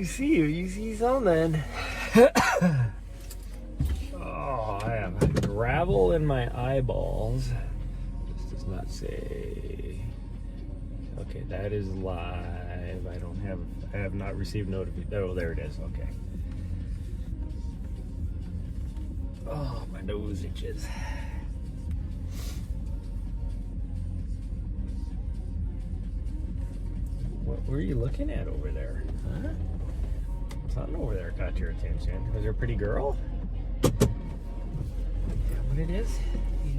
you see something. Oh, I have gravel in my eyeballs. This does not say. Okay, that is live. I have not received notification. Oh, there it is. Okay. Oh, my nose itches. What were you looking at over there? Huh? Something over there caught your attention. Was there a pretty girl? Is that what it is? Yeah.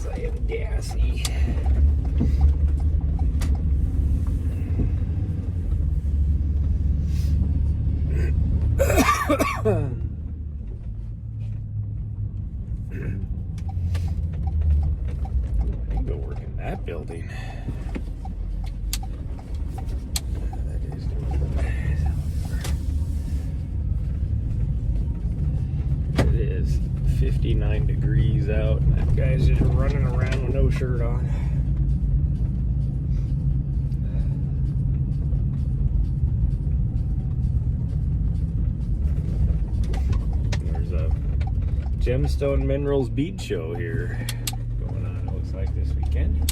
I am gassy. I can go work in that building. That is it is 59 degrees out, and that guy's just running around with no shirt on. There's a Gemstone Minerals bead show here going on, it looks like, this weekend.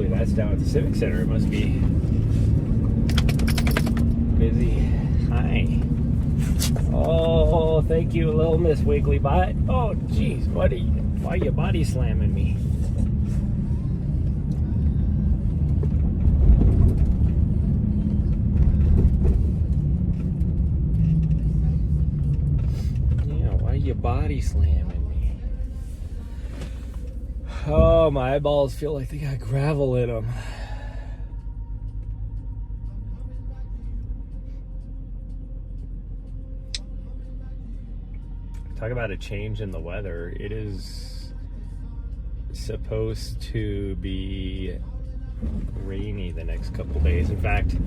That's down at the Civic Center. It must be busy. Hi. Oh, thank you, little Miss Wiggly Bot. Oh, jeez, buddy, why are you body slamming me? Yeah, why are you body slamming? Oh, my eyeballs feel like they got gravel in them. Talk about a change in the weather. It is supposed to be rainy the next couple days. In fact,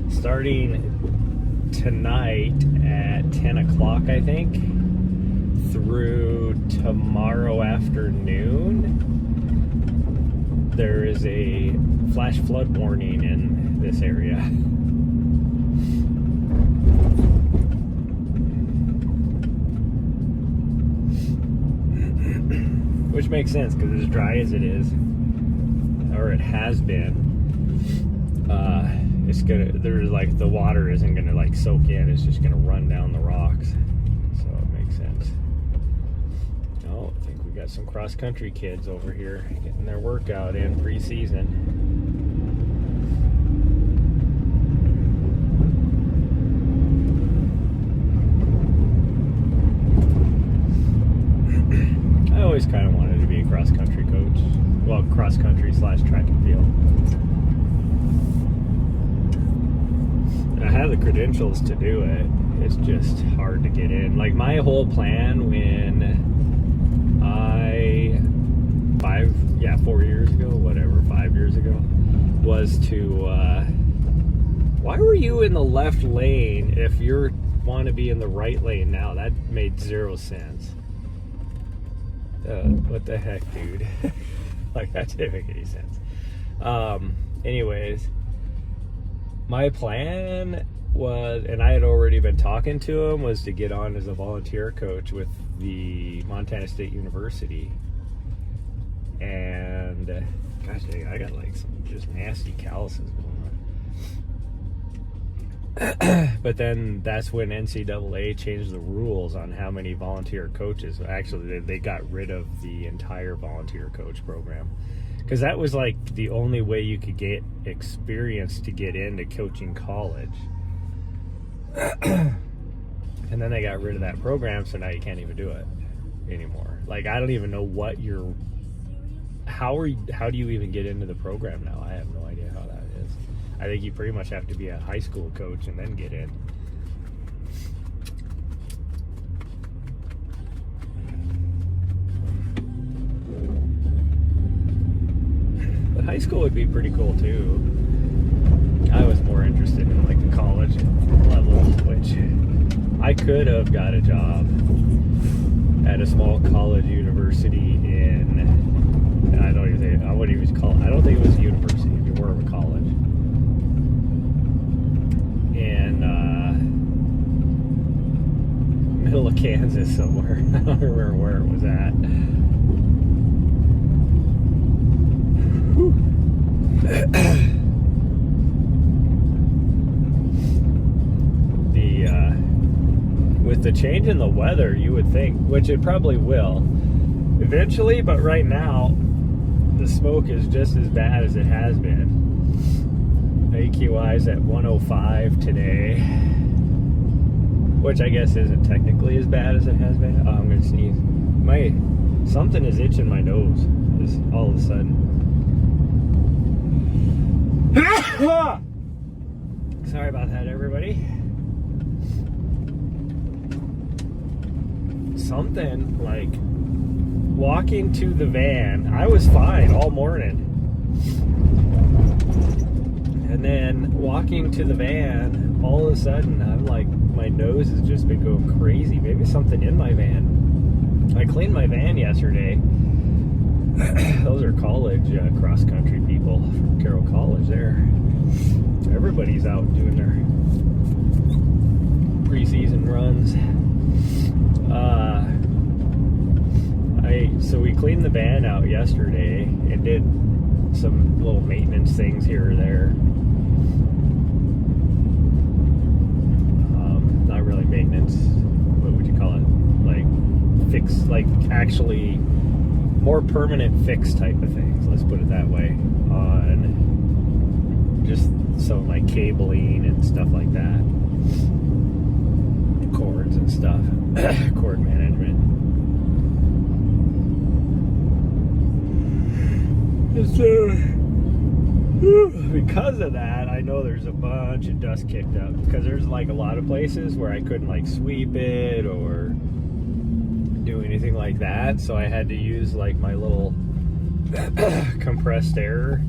starting tonight at 10 o'clock, I think, through tomorrow afternoon, there is a flash flood warning in this area. Which makes sense, because as dry as it is, or it has been, there's like, the water isn't gonna like soak in, it's just gonna run down the rocks. So it makes sense. Oh, I think we got some cross-country kids over here getting their workout in pre-season. I always kind of wanted to be a cross-country coach. Well, cross-country / track and field. I have the credentials to do it. It's just hard to get in. Like, my whole plan when 5 years ago, was to, why were you in the left lane if you want to be in the right lane now? That made zero sense. What the heck, dude? Like, that didn't make any sense. Anyways, my plan was, and I had already been talking to him, was to get on as a volunteer coach with the Montana State University. And gosh, I got like some just nasty calluses going on. But then that's when NCAA changed the rules on how many volunteer coaches. Actually, they got rid of the entire volunteer coach program, because that was like the only way you could get experience to get into coaching college. And then they got rid of that program, so now you can't even do it anymore. Like, I don't even know what how do you even get into the program now? I have no idea how that is. I think you pretty much have to be a high school coach and then get in. But high school would be pretty cool too. I was more interested in like the college level, which I could have got a job at a small college university in, I don't think it was a university, it'd be more of a college. In middle of Kansas somewhere. I don't remember where it was at. With the change in the weather, you would think, which it probably will eventually, but right now the smoke is just as bad as it has been. AQI is at 105 today, which I guess isn't technically as bad as it has been. Oh, I'm gonna sneeze. Something is itching my nose just all of a sudden. Sorry about that, everybody. Something like walking to the van, I was fine all morning, and then walking to the van, all of a sudden I'm like, my nose has just been going crazy. Maybe something in my van. I cleaned my van yesterday. Those are college cross country people from Carroll College there. Everybody's out doing their preseason runs. So we cleaned the van out yesterday and did some little maintenance things here or there. Not really maintenance. What would you call it? Like fix, like actually more permanent fix type of things. Let's put it that way. On just some like cabling and stuff like that. Cords and stuff. Cord management. Because of that, I know there's a bunch of dust kicked up, because there's like a lot of places where I couldn't like sweep it or do anything like that, so I had to use like my little compressed air.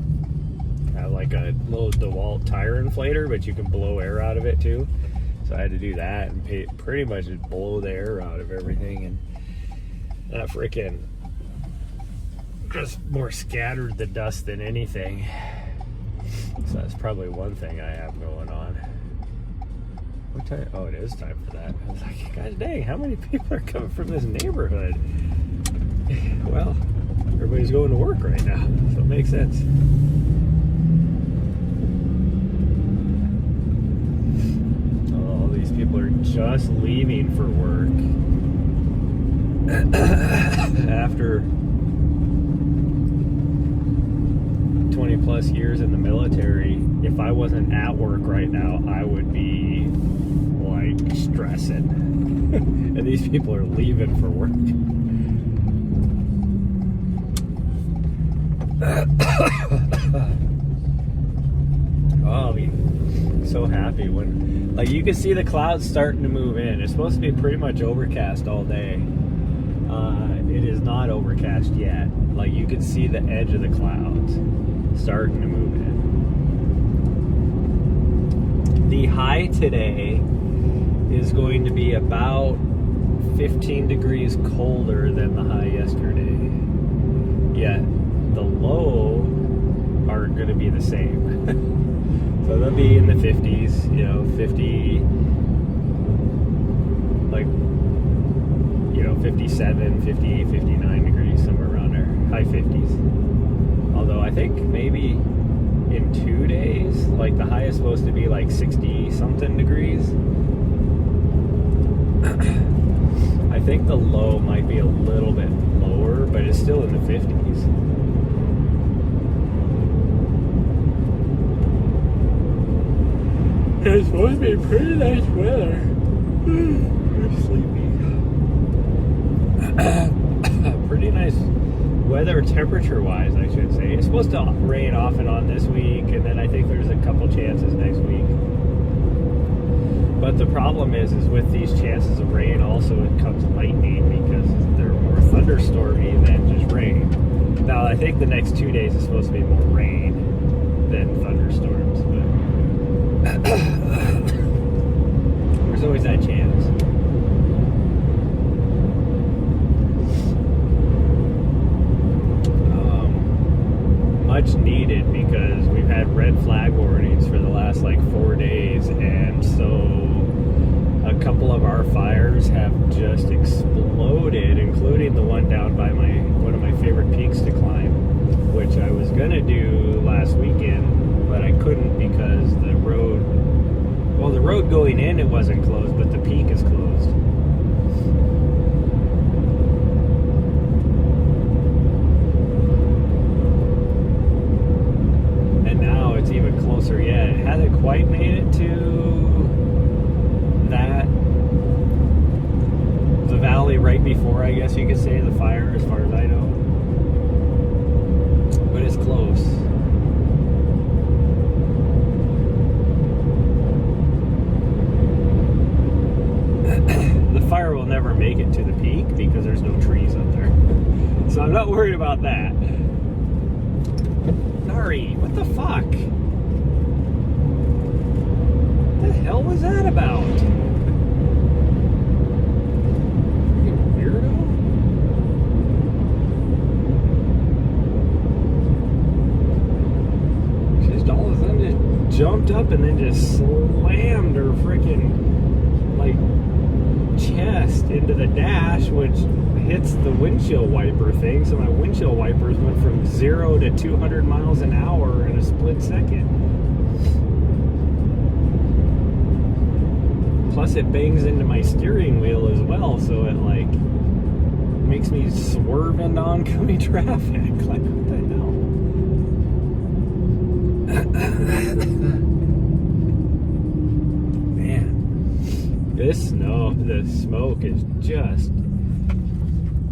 I have like a little DeWalt tire inflator, but you can blow air out of it too. So I had to do that and pretty much just blow the air out of everything, and that freaking just more scattered the dust than anything. So that's probably one thing I have going on. What time? Oh, it is time for that. I was like, God dang, how many people are coming from this neighborhood? Well, everybody's going to work right now, so it makes sense. Oh, these people are just leaving for work. After 20 plus years in the military, if I wasn't at work right now, I would be like stressing. And these people are leaving for work. Oh, I'll be so happy when, like, you can see the clouds starting to move in. It's supposed to be pretty much overcast all day. It is not overcast yet. Like, you can see the edge of the clouds starting to move in. The high today is going to be about 15 degrees colder than the high yesterday. Yet the low are going to be the same. So they'll be in the 50s, 50, like, 57, 58, 59 degrees, somewhere around there. High 50s. Although I think maybe in 2 days, like, the high is supposed to be like 60 something degrees. I think the low might be a little bit lower, but it's still in the 50s. It's supposed to be pretty nice weather. I'm sleepy. Pretty nice weather temperature-wise, I should say. It's supposed to rain off and on this week, and then I think there's a couple chances next week. But the problem is with these chances of rain, also it comes lightning because they're more thunderstormy than just rain. Now, I think the next 2 days is supposed to be more rain than thunderstorms, but there's always that chance. Much needed because we've had red flag warnings for the last like 4 days, and so a couple of our fires have just exploded, including the one down by one of my favorite peaks to climb, which I was gonna do last weekend, but I couldn't because the road going in, it wasn't closed, but the peak is closed. And now it's even closer yet. It hasn't quite made it to the valley right before, I guess you could say, the fire, as far as I know. But it's close. The fire will never make it to the peak because there's no trees up there. So I'm not worried about that. Nahri, what the fuck? What the hell was that about? You weirdo? Just all of a sudden just jumped up and then just slammed her freaking like chest into the dash, which hits the windshield wiper thing. So my windshield wipers went from 0 to 200 miles an hour in a split second. Plus it bangs into my steering wheel as well, so it like makes me swerve into oncoming traffic. Like, what the hell? Man, the smoke is just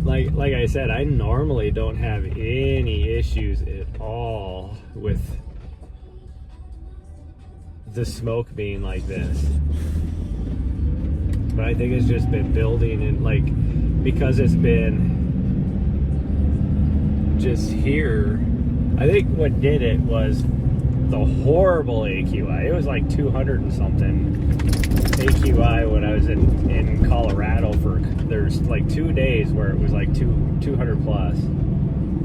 like I said, I normally don't have any issues at all with the smoke being like this. But I think it's just been building, and like, because it's been just here, I think what did it was the horrible AQI. It was like 200 and something AQI when I was in Colorado there's like 2 days where it was like 200 plus.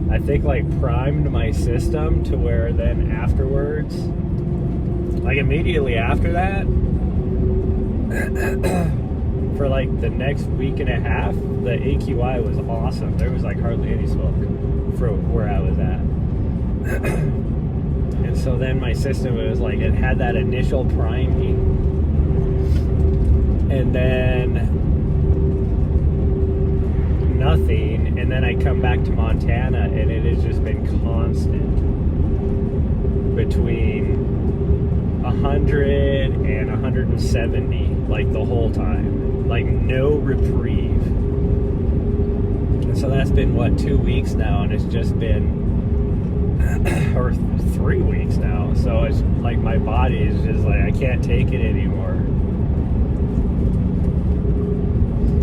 I think like primed my system to where then afterwards, like immediately after that, for like the next week and a half, the AQI was awesome. There was like hardly any smoke from where I was at. And so then my system, it was like, it had that initial priming, and then nothing, and then I come back to Montana and it has just been constant between 100 and 170 like the whole time, like no reprieve. And so that's been what, 2 weeks now, and it's just been or 3 weeks now. So it's like my body is just like, I can't take it anymore.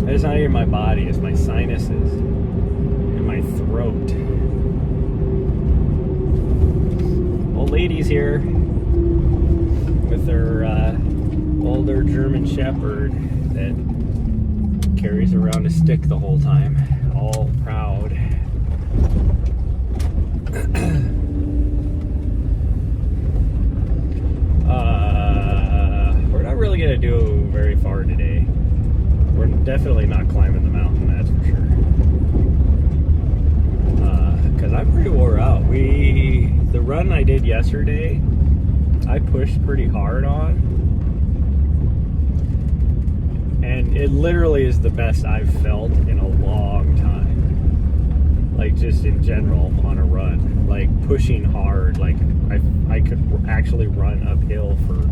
It's not even my body, it's my sinuses and my throat. Old lady's here with her older German Shepherd that carries around a stick the whole time, all proud. We're not really going to do very far today. We're definitely not climbing the mountain, that's for sure. Because I'm pretty wore out. The run I did yesterday, I pushed pretty hard on. And it literally is the best I've felt in a long time. like just in general on a run, like pushing hard. Like I could actually run uphill for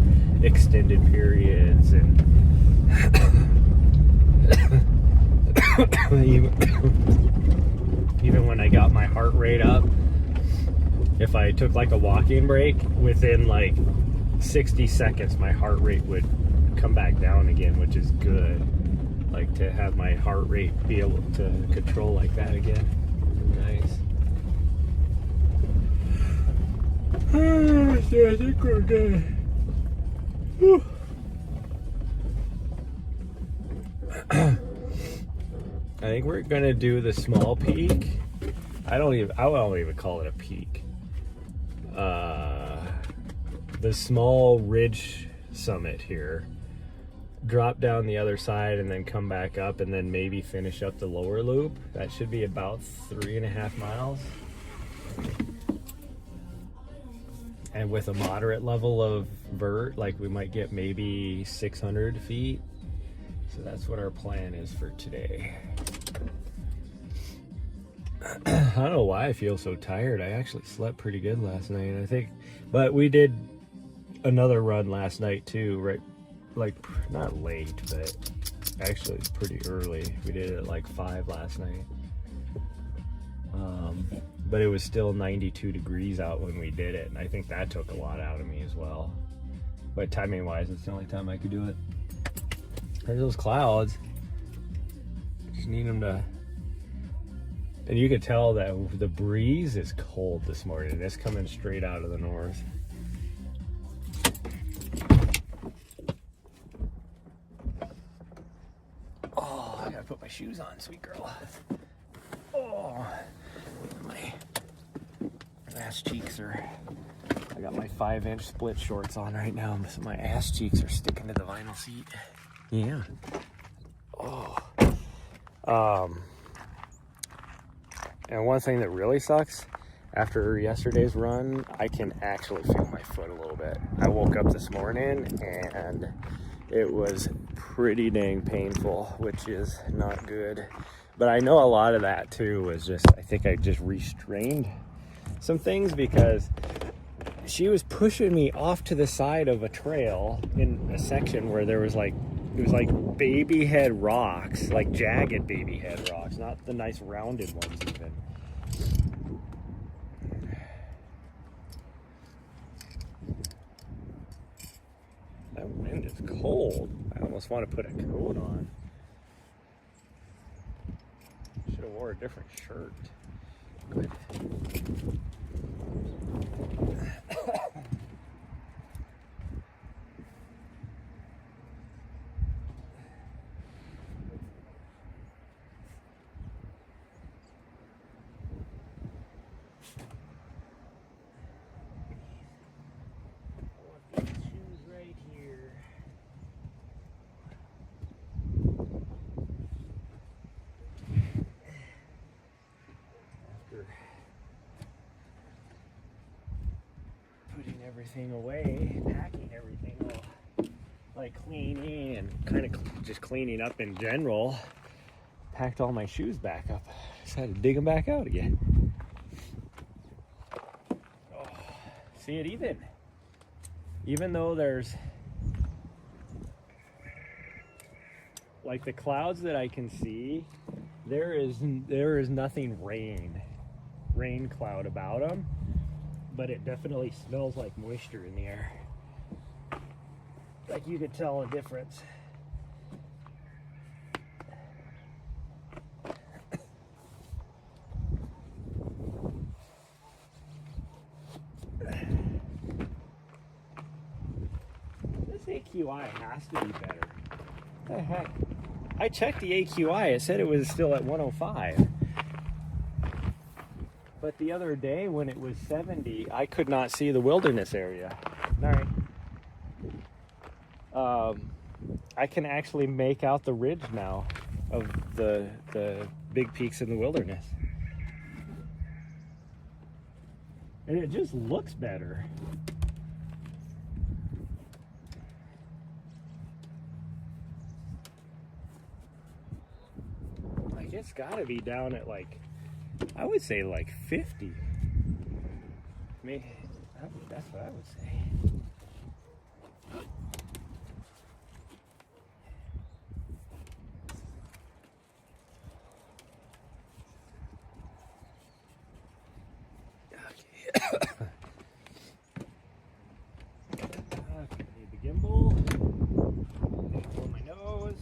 extended periods, and even when I got my heart rate up, if I took like a walking break, within like 60 seconds my heart rate would come back down again, which is good. Like to have my heart rate be able to control like that again. Nice. So I think we're good. Whew. I think we're gonna do the small peak. I won't even call it a peak. The small ridge summit here. Drop down the other side and then come back up, and then maybe finish up the lower loop. That should be about 3.5 miles. And with a moderate level of vert, like we might get maybe 600 feet. So that's what our plan is for today. I don't know why I feel so tired. I actually slept pretty good last night, I think. But we did another run last night too, right? Like, not late, but actually pretty early. We did it at like 5 last night. But it was still 92 degrees out when we did it, and I think that took a lot out of me as well. But timing wise, it's the only time I could do it. There's those clouds. Just need them to... And you could tell that the breeze is cold this morning. It's coming straight out of the north. Oh, I gotta put my shoes on, sweet girl. Oh, my ass cheeks are... I got my 5-inch split shorts on right now, so my ass cheeks are sticking to the vinyl seat. Yeah. Oh. And one thing that really sucks, after yesterday's run, I can actually feel my foot a little bit. I woke up this morning and it was pretty dang painful, which is not good. But I know a lot of that too was just, I think I just restrained some things, because she was pushing me off to the side of a trail in a section where there was like, it was like baby head rocks, like jagged baby head rocks, not the nice rounded ones even. That wind is cold. I almost want to put a coat on. Should have wore a different shirt. Good. Everything away, packing everything, all, like cleaning and kind of just cleaning up in general. Packed all my shoes back up. Just had to dig them back out again. Oh, see it even though there's like the clouds that I can see, there is nothing rain cloud about them. But it definitely smells like moisture in the air. Like you could tell a difference. This AQI has to be better. What the heck? I checked the AQI, it said it was still at 105. But the other day when it was 70, I could not see the wilderness area. Nahri. I can actually make out the ridge now of the big peaks in the wilderness. And it just looks better. Like it's gotta be down at like I would say like 50. Maybe, that's what I would say. Okay, need the gimbal. Blow my nose.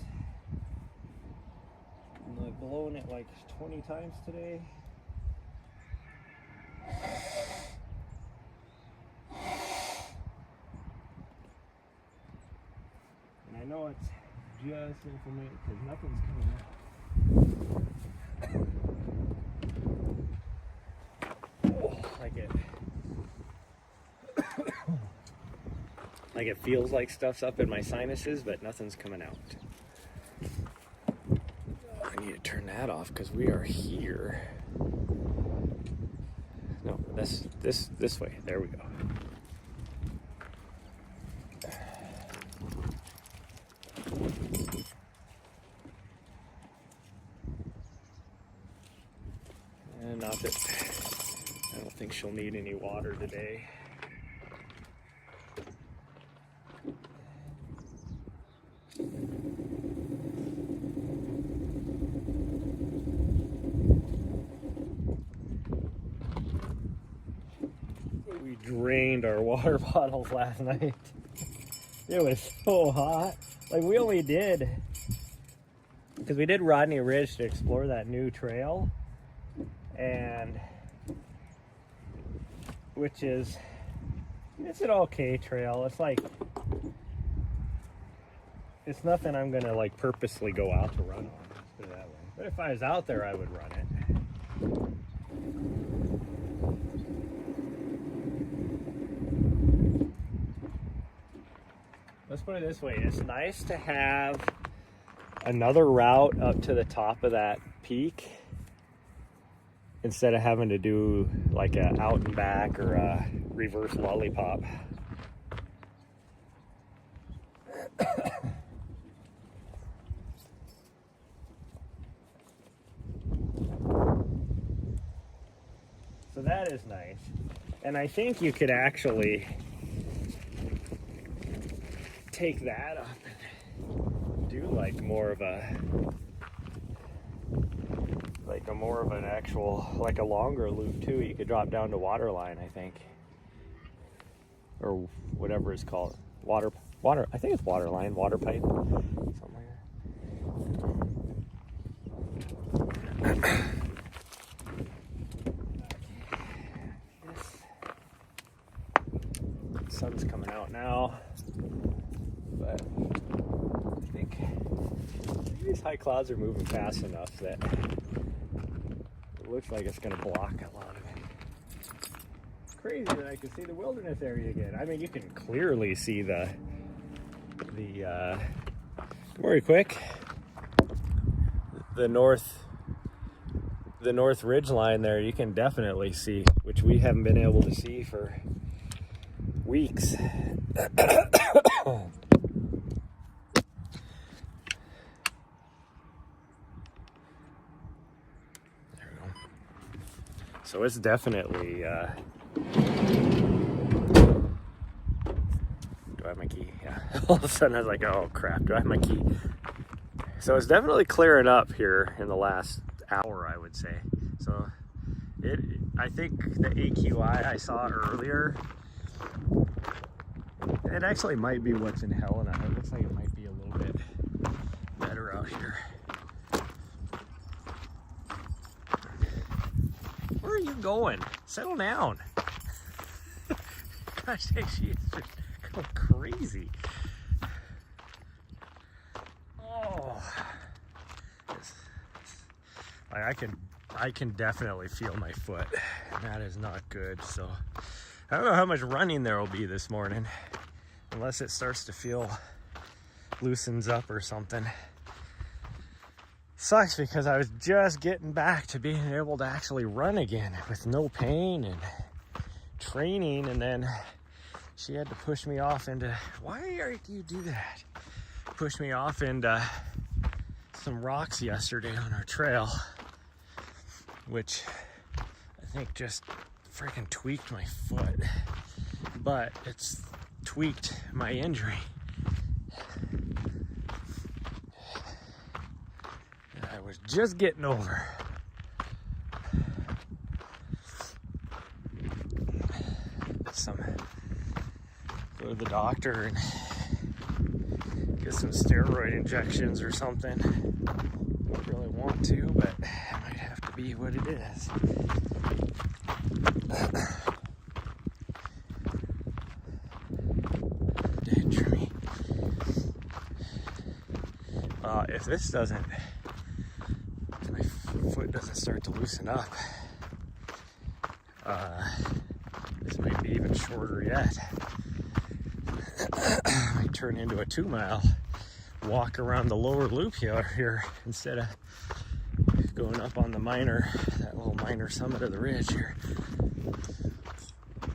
I'm like blowing it like 20 times today. And I know it's just information because nothing's coming out. Like it feels like stuff's up in my sinuses, but nothing's coming out. I need to turn that off because we are here. No, this way. There we go. And not that I don't think she'll need any water today. We drained our water bottles last night. It was so hot. Like we only did, because we did Rodney Ridge to explore that new trail, and which is, it's an okay trail. It's like, it's nothing I'm gonna like purposely go out to run on, let's put it that way. But if I was out there, I would run it. Let's put it this way, it's nice to have another route up to the top of that peak instead of having to do like a out and back or a reverse lollipop. So that is nice. And I think you could actually take that up and do like more of an actual, like a longer loop too. You could drop down to Waterline, I think, or whatever it's called. Water, I think it's Waterline, water pipe, something like that. The sun's coming out now, but I think these high clouds are moving fast enough that it looks like it's going to block a lot of it. It's crazy that I can see the wilderness area again. I mean, you can clearly see the very quick, the north ridge line there. You can definitely see, which we haven't been able to see for weeks. There we go. So it's definitely do I have my key? Yeah. All of a sudden I was like, oh crap, do I have my key? So it's definitely clearing up here in the last hour, I would say. So I think the AQI I saw earlier, it actually might be what's in Helena. It looks like it might be a little bit better out here. Where are you going? Settle down. Gosh, she is just going crazy. Oh, I can definitely feel my foot, and that is not good. So I don't know how much running there will be this morning, unless it starts to feel loosens up or something. Sucks because I was just getting back to being able to actually run again with no pain and training, and then she had to push me off into, why do you do that? Push me off into some rocks yesterday on our trail, which think just freaking tweaked my foot, but it's tweaked my injury. And I was just getting over. Go to the doctor and get some steroid injections or something. Don't really want to, but it might have to be what it is. Danger me. If this doesn't, if my foot doesn't start to loosen up, this might be even shorter yet. Might turn into a 2-mile walk around the lower loop here instead of going up on the that little minor summit of the ridge here.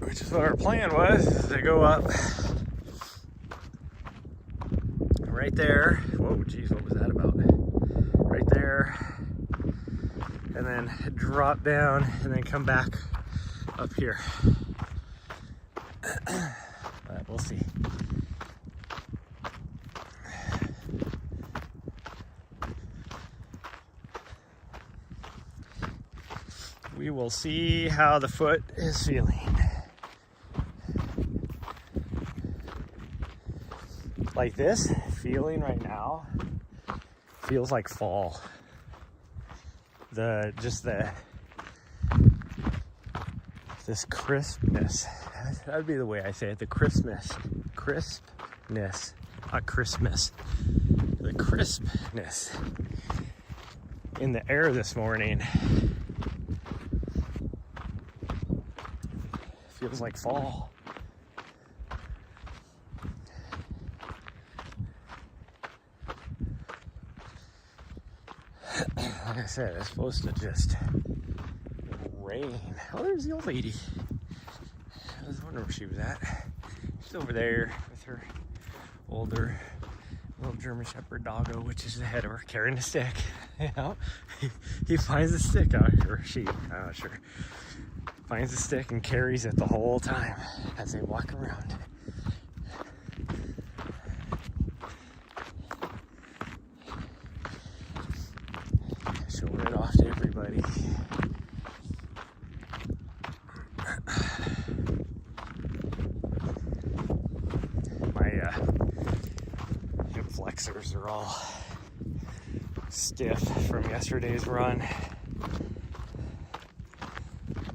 Which is what our plan was, is to go up right there. Whoa, geez, what was that about? Right there. And then drop down and then come back up here. But we'll see. We will see how the foot is feeling. Like this feeling right now feels like fall. This crispness. That would be the way I say it. The crispness, not Christmas. The crispness in the air this morning feels like fall. Like I said, it's supposed to just rain. Oh, there's the old lady. I was wondering where she was at. She's over there with her older little German Shepherd doggo, which is ahead of her, carrying a stick. You know, he finds the stick out here, or she, I'm not sure. Finds the stick and carries it the whole time as they walk around. Showing it off to everybody. My hip flexors are all stiff from yesterday's run,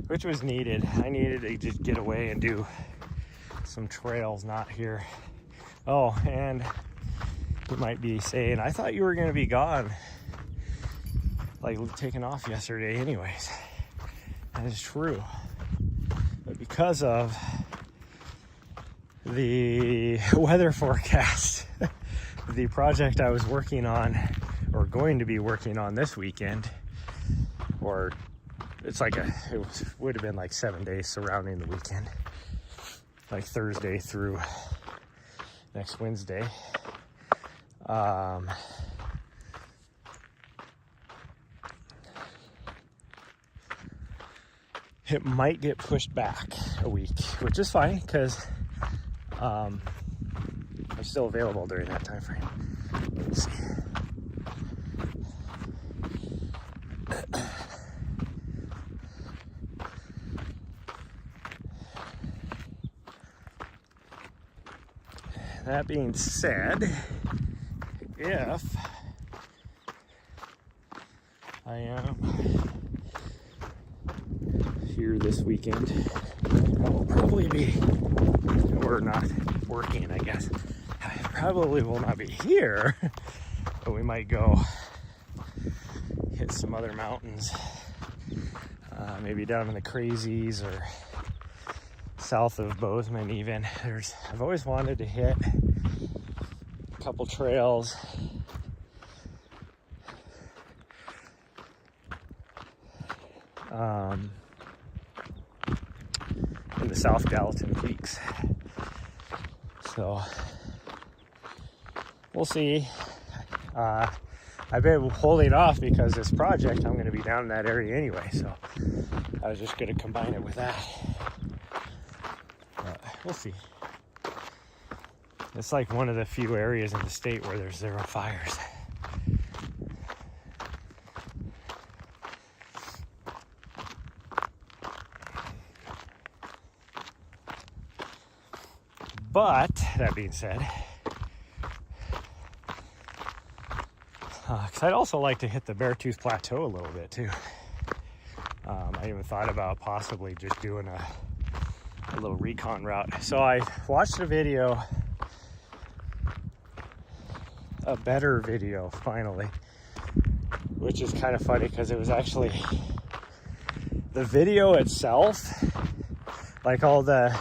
which was needed. I needed to just get away and do some trails, not here. Oh, and you might be saying, I thought you were going to be gone, like taking off yesterday anyways. That is true. But because of the weather forecast, the project I was working on, or going to be working on this weekend, or it's like would have been like 7 days surrounding the weekend, like Thursday through next Wednesday. It might get pushed back a week, which is fine because I'm still available during that time frame. Let's see. That being said, if I am here this weekend, I will probably be, or not working, I guess. I probably will not be here, but we might go hit some other mountains, maybe down in the Crazies or south of Bozeman even. I've always wanted to hit a couple trails in the South Gallatin Peaks. So we'll see. I I've been holding off because this project, I'm going to be down in that area anyway, so I was just going to combine it with that. But we'll see. It's like one of the few areas in the state where there's 0 fires. But that being said, because I'd also like to hit the Beartooth Plateau a little bit too. I even thought about possibly just doing a little recon route. So I watched a video, a better video finally, which is kind of funny because it was actually the video itself, like all the,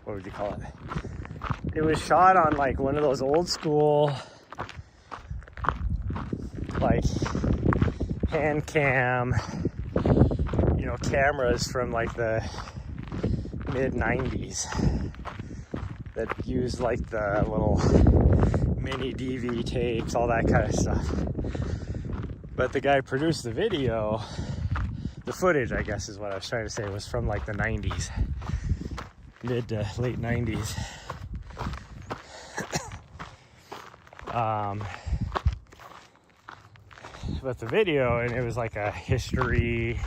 what would you call it? It was shot on like one of those old school, like hand cam, you know, cameras from like the mid 90s that used like the little mini DV tapes, all that kind of stuff. But the guy produced the video, the footage, I guess is what I was trying to say, was from like the 90s, mid to late 90s. But the video, and it was like a history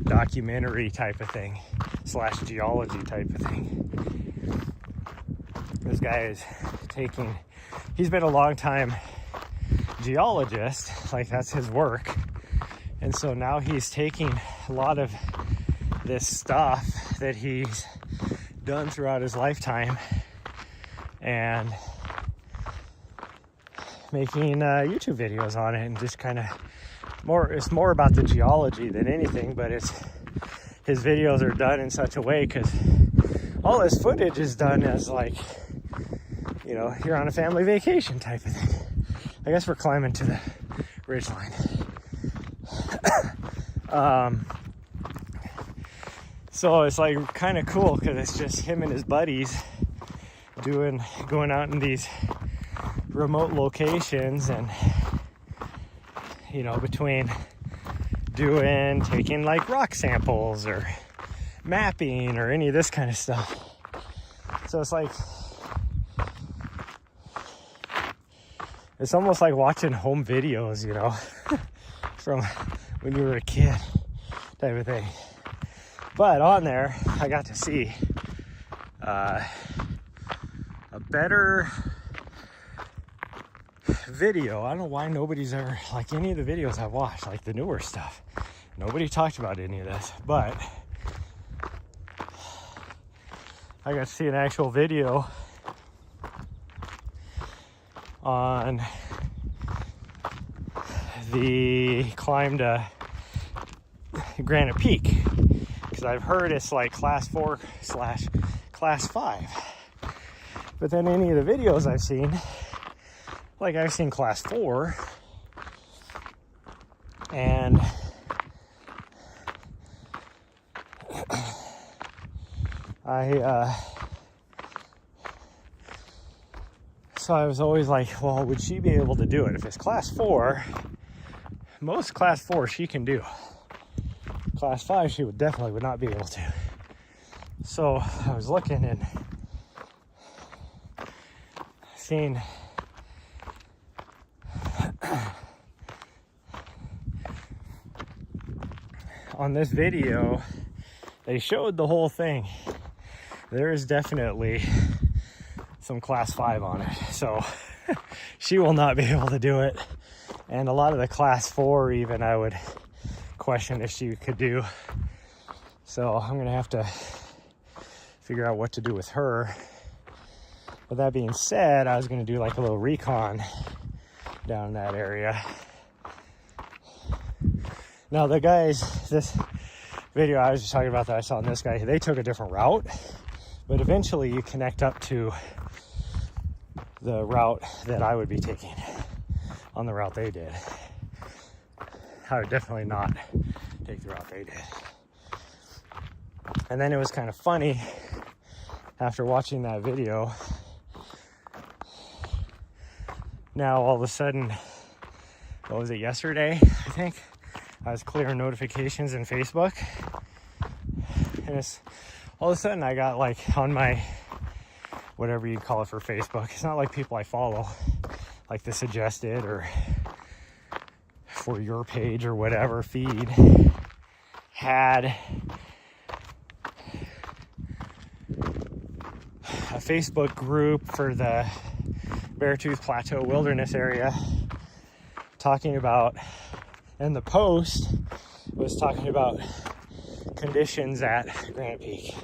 documentary type of thing / geology type of thing. This guy is he's been a long time geologist, like that's his work, and so now he's taking a lot of this stuff that he's done throughout his lifetime and making YouTube videos on it, and just kind of it's more about the geology than anything, but his videos are done in such a way because all his footage is done as like, you know, you're on a family vacation type of thing. I guess we're climbing to the ridgeline. So it's like kind of cool because it's just him and his buddies going out in these remote locations, and you know, between taking like rock samples or mapping or any of this kind of stuff. So it's like, it's almost like watching home videos, you know, from when you were a kid type of thing. But on there, I got to see a better video. I don't know why nobody's ever, like any of the videos I've watched, like the newer stuff, nobody talked about any of this, but I got to see an actual video on the climb to Granite Peak, because I've heard it's like class 4 / class 5, but then any of the videos I've seen, like I've seen class 4, and so I was always like, well, would she be able to do it? If it's class 4, most class 4 she can do. Class 5 she would not be able to. So I was looking and seeing on this video, they showed the whole thing. There is definitely some class 5 on it, so she will not be able to do it. And a lot of the class 4 even, I would question if she could do. So I'm gonna have to figure out what to do with her. With that being said, I was gonna do like a little recon down in that area. Now the guys, this video I was just talking about that I saw in this guy, they took a different route, but eventually you connect up to the route that I would be taking on the route they did. I would definitely not take the route they did. And then it was kind of funny after watching that video. now all of a sudden, what was it, yesterday, I think, I was clearing notifications in Facebook, and it's all of a sudden I got like on my, whatever you call it for Facebook, it's not like people I follow, like the suggested or for your page or whatever feed, had a Facebook group for the Beartooth Plateau Wilderness area talking about, and the post was talking about conditions at Granite Peak.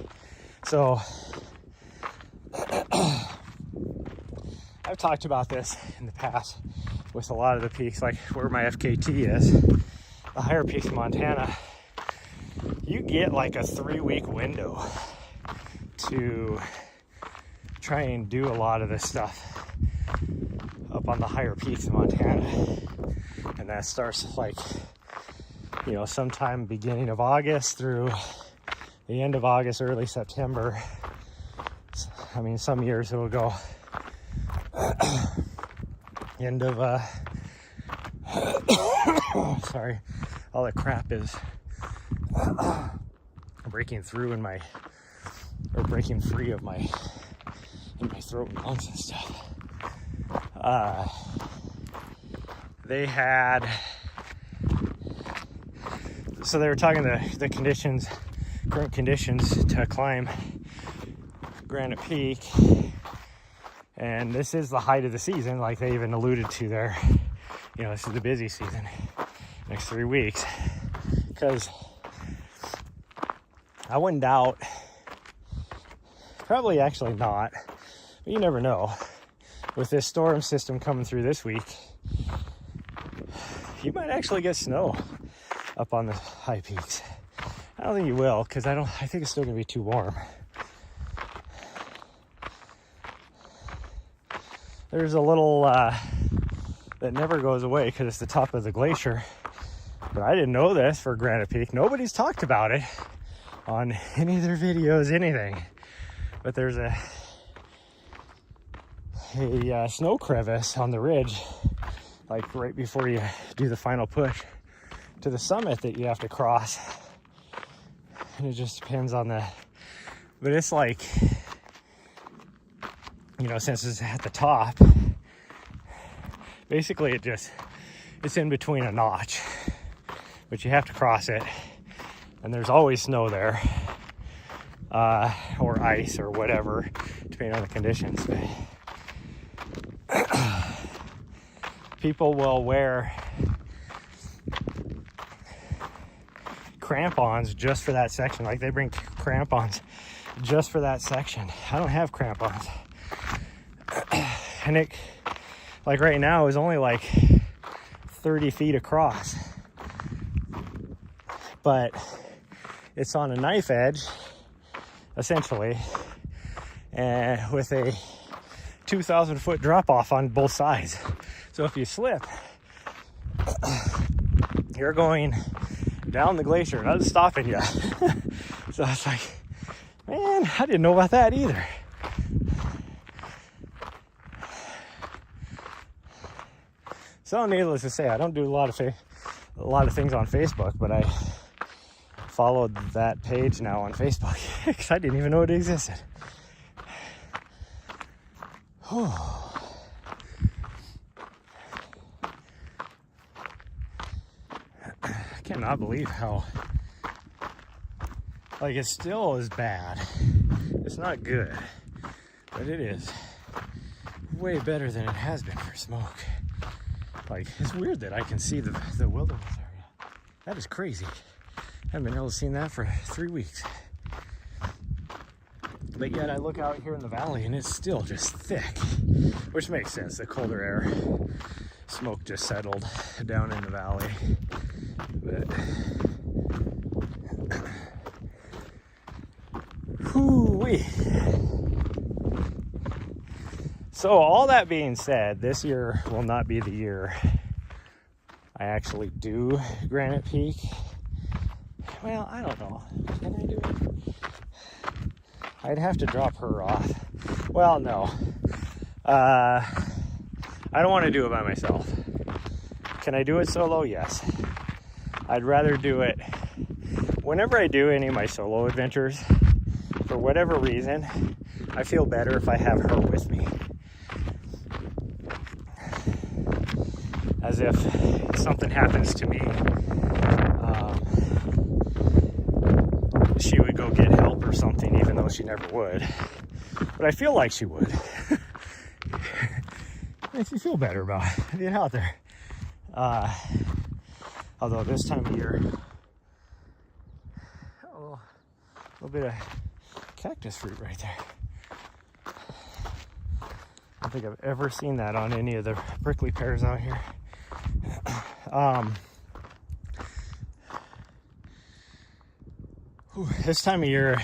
So I've talked about this in the past with a lot of the peaks, like where my FKT is, the higher peaks in Montana. You get like a 3-week window to try and do a lot of this stuff up on the higher peaks in Montana. And that starts like, you know, sometime beginning of August through the end of August, early September. I mean, some years it will go end of sorry, all that crap is breaking through in my, or breaking free of my, in my throat and lungs and stuff. They had, so they were talking the conditions, current conditions to climb Granite Peak, and this is the height of the season, like they even alluded to there. You know, this is the busy season, next 3 weeks, because I wouldn't doubt, probably actually not, but you never know, with this storm system coming through this week, you might actually get snow up on the high peaks. I don't think you will, because I think it's still gonna be too warm. There's a little that never goes away because it's the top of the glacier, but I didn't know this for Granite Peak. Nobody's talked about it on any of their videos, anything, but there's a snow crevice on the ridge, like right before you do the final push to the summit, that you have to cross. And it just depends on the, but it's like, you know, since it's at the top, basically it's in between a notch, but you have to cross it, and there's always snow there, or ice or whatever, depending on the conditions. People will wear crampons just for that section. Like they bring crampons just for that section. I don't have crampons. And it, like right now, is only like 30 feet across. But it's on a knife edge, essentially, and with a 2,000 foot drop off on both sides. So if you slip, you're going down the glacier, not stopping you. So it's like, man, I didn't know about that either. So needless to say, I don't do a lot of things on Facebook, but I followed that page now on Facebook because I didn't even know it existed. I cannot believe how, like, it still is bad. It's not good, but it is way better than it has been for smoke. Like, it's weird that I can see the wilderness area. That is crazy. I haven't been able to see that for 3 weeks. But yet I look out here in the valley and it's still just thick, which makes sense. The colder air, smoke just settled down in the valley. But whoo-wee. So all that being said, this year will not be the year I actually do Granite Peak. Well, I don't know. Can I do it? I'd have to drop her off. Well, no. I don't want to do it by myself. Can I do it solo? Yes. I'd rather do it whenever I do any of my solo adventures. For whatever reason, I feel better if I have her with me. As if something happens to me, she would go get help or something, even though she never would. But I feel like she would. Makes me feel better about being out there. Although this time of year, a little bit of cactus fruit right there. I don't think I've ever seen that on any of the prickly pears out here. This time of year,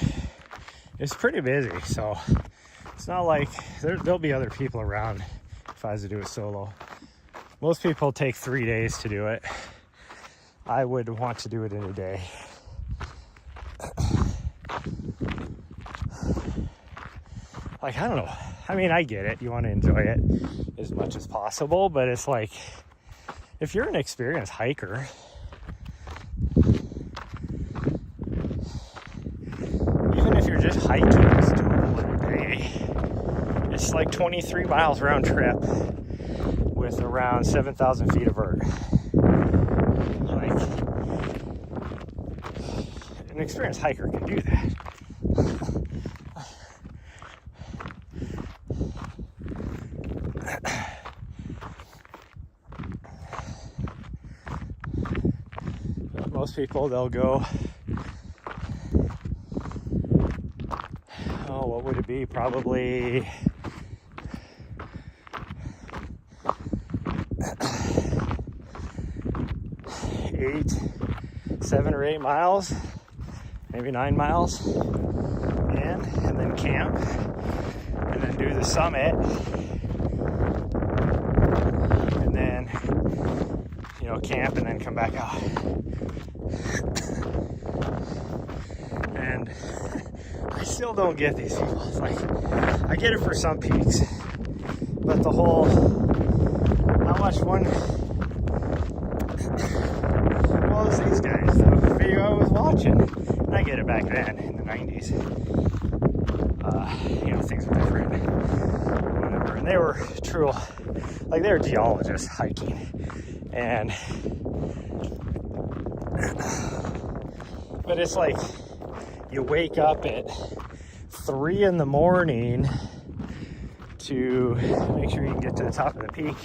it's pretty busy, so it's not like there'll be other people around if I was to do it solo. Most people take 3 days to do it. I would want to do it in a day. Like, I don't know. I mean, I get it. You want to enjoy it as much as possible, but it's like, if you're an experienced hiker, even if you're just hiking, it's doable in a day. It's like 23 miles round trip with around 7,000 feet of vert. Like, an experienced hiker can do that. Most people, they'll go, oh, what would it be? Probably 7 or 8 miles, maybe 9 miles in, and then camp, and then do the summit, and then, you know, camp, and then come back out. And I still don't get these people. It's like, I get it for some peaks, but the whole, how much one, well, it's these guys, the video I was watching, and I get it back then in the 90s. You know, things were different, whatever, and they were true, like, they were geologists hiking, and but it's like, you wake up at 3 in the morning to make sure you can get to the top of the peak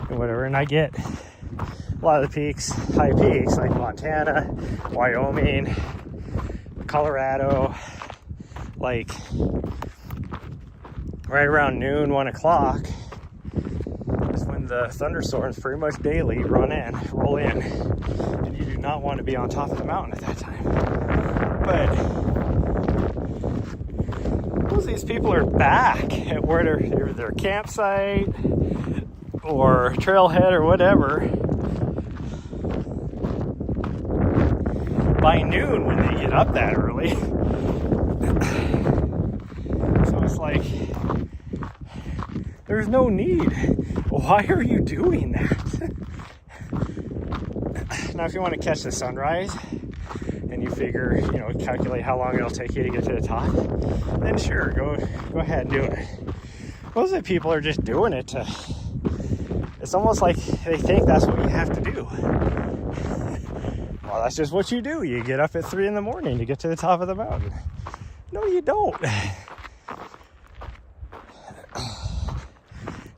and whatever. And I get a lot of the peaks, high peaks, like Montana, Wyoming, Colorado, like right around noon, 1 o'clock is when the thunderstorms pretty much daily roll in, and you do not want to be on top of the mountain at that time. But most of these people are back at where their campsite or trailhead or whatever by noon when they get up that early. So it's like, there's no need. Why are you doing that? Now, if you want to catch the sunrise and you figure, you know, calculate how long it'll take you to get to the top, then sure, go ahead and do it. Most of the people are just doing it to, it's almost like they think that's what you have to do. Well, that's just what you do. You get up at 3 in the morning to get to the top of the mountain. No, you don't.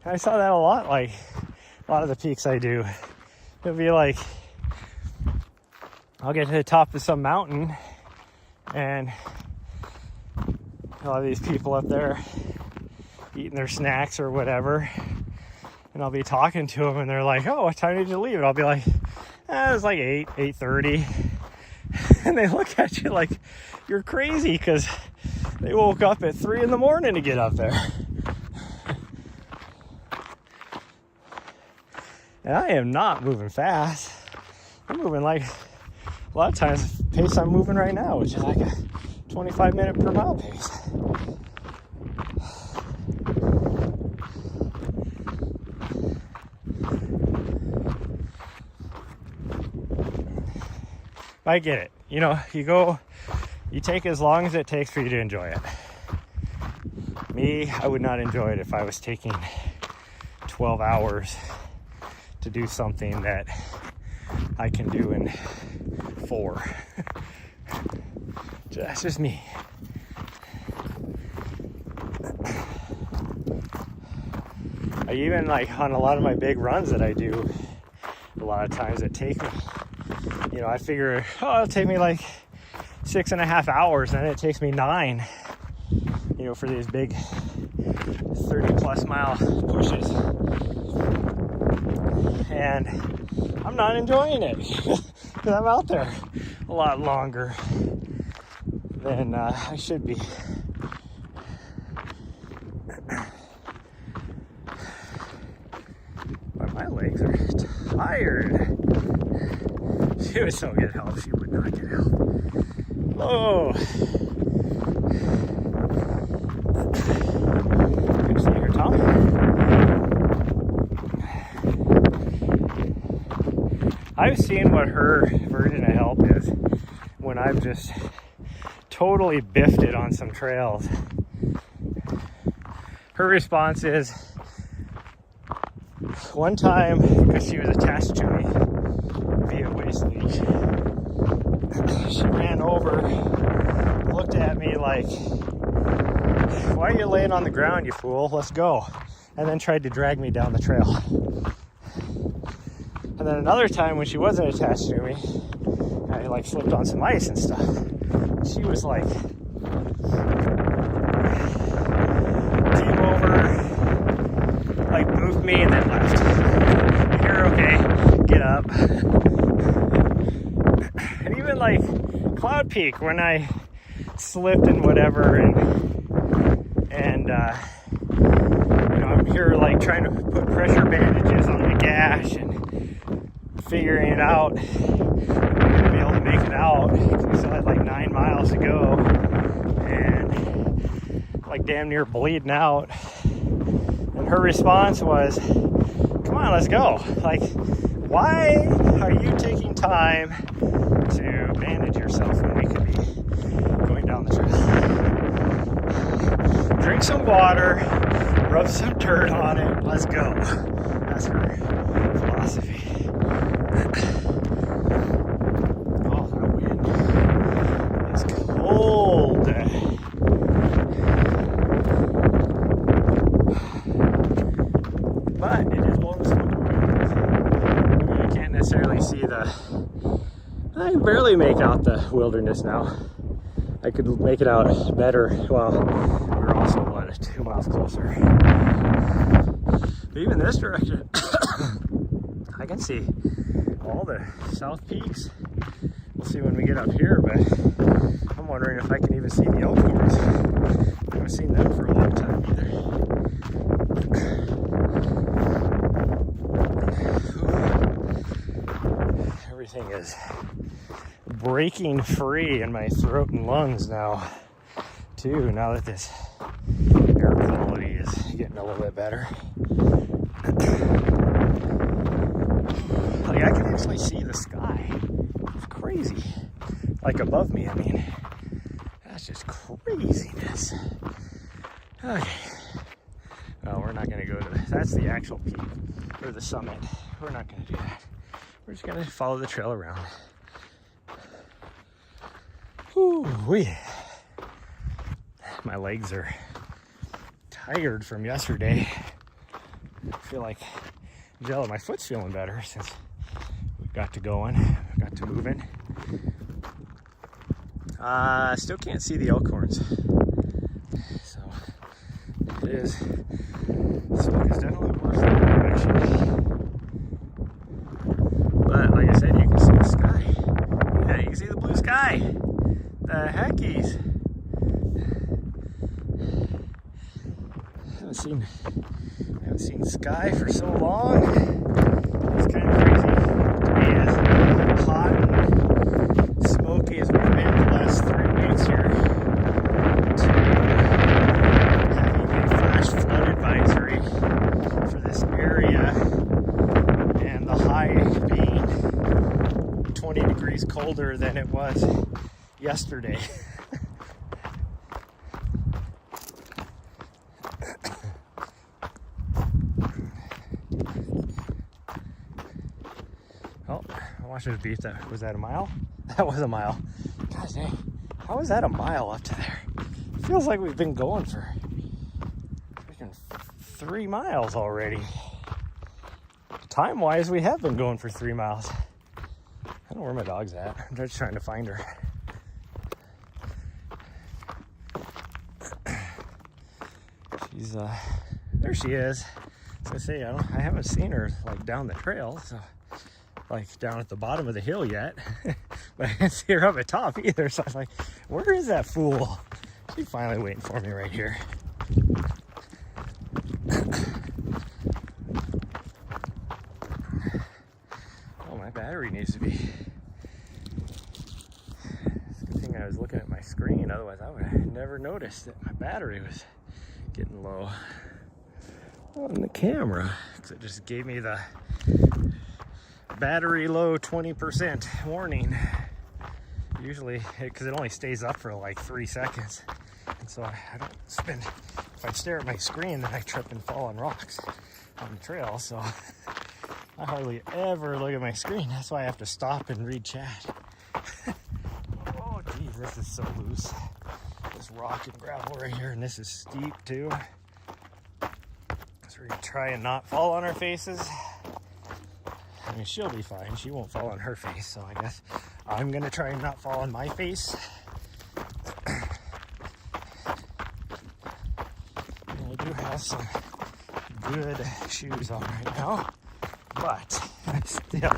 I saw that a lot, like a lot of the peaks I do. It'll be like, I'll get to the top of some mountain and a lot of these people up there eating their snacks or whatever, and I'll be talking to them and they're like, oh, what time did you leave? And I'll be like, it was like 8:30. And they look at you like you're crazy because they woke up at 3 in the morning to get up there. And I am not moving fast. I'm moving like, a lot of times, the pace I'm moving right now, which is like a 25 minute per mile pace. I get it. You know, you take as long as it takes for you to enjoy it. Me, I would not enjoy it if I was taking 12 hours to do something that I can do in 4. That's just me. I even, like, on a lot of my big runs that I do, a lot of times it take me, you know, I figure, oh, it'll take me like 6.5 hours, and it takes me 9, you know, for these big 30+ mile pushes. And I'm not enjoying it because I'm out there a lot longer than I should be. But my legs are tired. She was so good help, she would not get help. Oh. Good to see you here, Tom. I've seen what her version of help is when I've just totally biffed it on some trails. Her response is, one time, because she was attached to me via waist leash, she ran over, looked at me like, why are you laying on the ground, you fool? Let's go. And then tried to drag me down the trail. And then another time when she wasn't attached to me, I like slipped on some ice and stuff. She was like, came over, like moved me and then left. You're okay, get up. And even like Cloud Peak, when I slipped and whatever, and you know, I'm here like trying to put pressure bandages on the gash and figuring it out. I'm gonna be able to make it out. We still had like 9 miles to go, and like damn near bleeding out. And her response was, "Come on, let's go." Like, why are you taking time to bandage yourself when we could be going down the trail? Drink some water, rub some dirt on it, let's go. That's her philosophy. Oh, that wind is cold. But it is blowing some winds. I mean, I can't necessarily see I can barely make out the wilderness now. I could make it out better. Well, we're also, 2 miles closer. But even this direction, I can see all the south peaks. We'll see when we get up here, but I'm wondering if I can even see the Elkhorns. I haven't seen them for a long time either. Everything is breaking free in my throat and lungs now, too, now that this air quality is getting a little bit better. Like, I can actually see the sky. It's crazy. Like above me, I mean. That's just craziness. Okay. Well, we're not going to go to that's the actual peak, or the summit. We're not going to do that. We're just going to follow the trail around. Whoo-wee. My legs are tired from yesterday. I feel like jello. My foot's feeling better since we got to going, got to moving. Still can't see the Elkhorns. So it is. Smoke is definitely worse than the direction. But like I said, you can see the sky. Yeah, you can see the blue sky. The heckies. I haven't seen sky for so long. It's kind of crazy to be as hot and smoky as we've been the last 3 weeks here, to having a flash flood advisory for this area, and the high being 20 degrees degrees colder than it was yesterday. Oh, I watched this beach. Was that a mile? That was a mile. God dang, how is that a mile up to there? It feels like we've been going for freaking 3 miles already. Time-wise, we have been going for 3 miles. I don't know where my dog's at. I'm just trying to find her. She's, there she is. I was gonna say, I haven't seen her, like, down the trail, so, like, down at the bottom of the hill yet. But I didn't see her up at top either, so I was like, where is that fool? She's finally waiting for me right here. Oh, my battery needs to be... It's a good thing I was looking at my screen, otherwise I would have never noticed that my battery was getting low on the camera, because it just gave me the battery low 20% warning. Usually, because it only stays up for like 3 seconds, and so I don't spend, if I stare at my screen, then I trip and fall on rocks on the trail, so I hardly ever look at my screen. That's why I have to stop and read chat. Oh geez, this is so loose. This rock and gravel right here, and this is steep too. So we're gonna try and not fall on our faces. I mean, she'll be fine. She won't fall on her face, so I guess I'm gonna try and not fall on my face. And we do have some good shoes on right now, but still,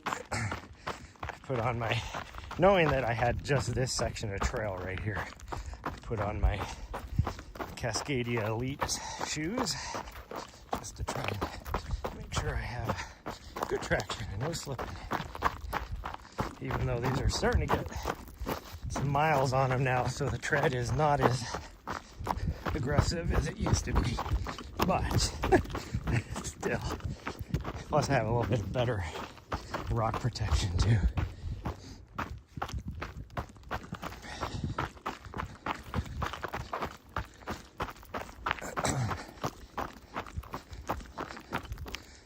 I put on my, knowing that I had just this section of trail right here, I put on my Cascadia Elite shoes just to try and make sure I have good traction and no slipping. Even though these are starting to get some miles on them now, so the tread is not as aggressive as it used to be. But still, plus I have a little bit better rock protection too.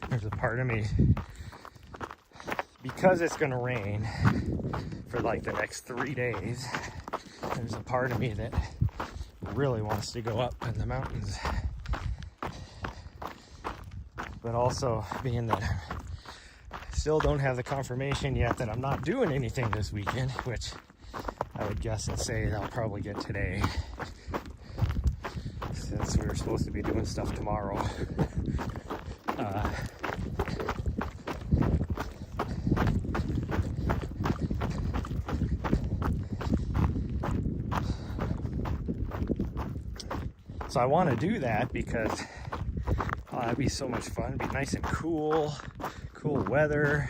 There's a part of me, because it's gonna rain for like the next 3 days, there's a part of me that really wants to go up in the mountains. But also, being that I still don't have the confirmation yet that I'm not doing anything this weekend, which I would guess and say I'll probably get today, since we were supposed to be doing stuff tomorrow. So I want to do that because that'd be so much fun. It'd be nice and cool weather.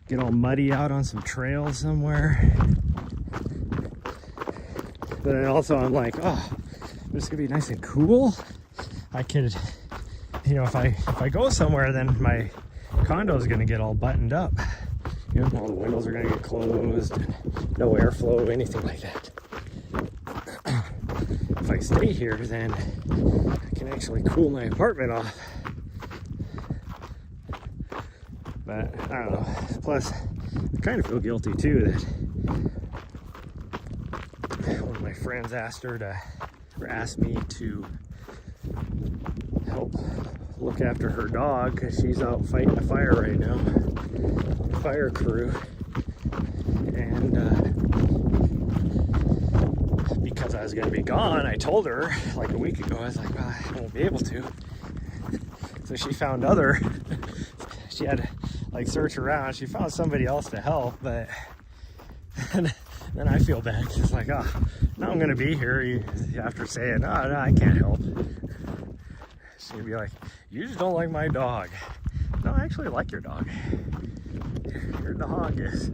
Get all muddy out on some trails somewhere. But then also I'm like, oh, this is gonna be nice and cool. I could, you know, if I go somewhere, then my condo is gonna get all buttoned up. You know, all the windows are gonna get closed, and no airflow, anything like that. If I stay here, then I can actually cool my apartment off. But I don't know. Plus, I kind of feel guilty too that one of my friends asked me to help look after her dog because she's out fighting a fire right now. Fire crew. And because I was going to be gone, I told her like a week ago, I was like, well, I won't be able to. So she found she had to like search around. She found somebody else to help, but then I feel bad because it's like, oh, now I'm going to be here after saying, no, I can't help. She'd be like, you just don't like my dog. No, I actually like your dog. Your dog is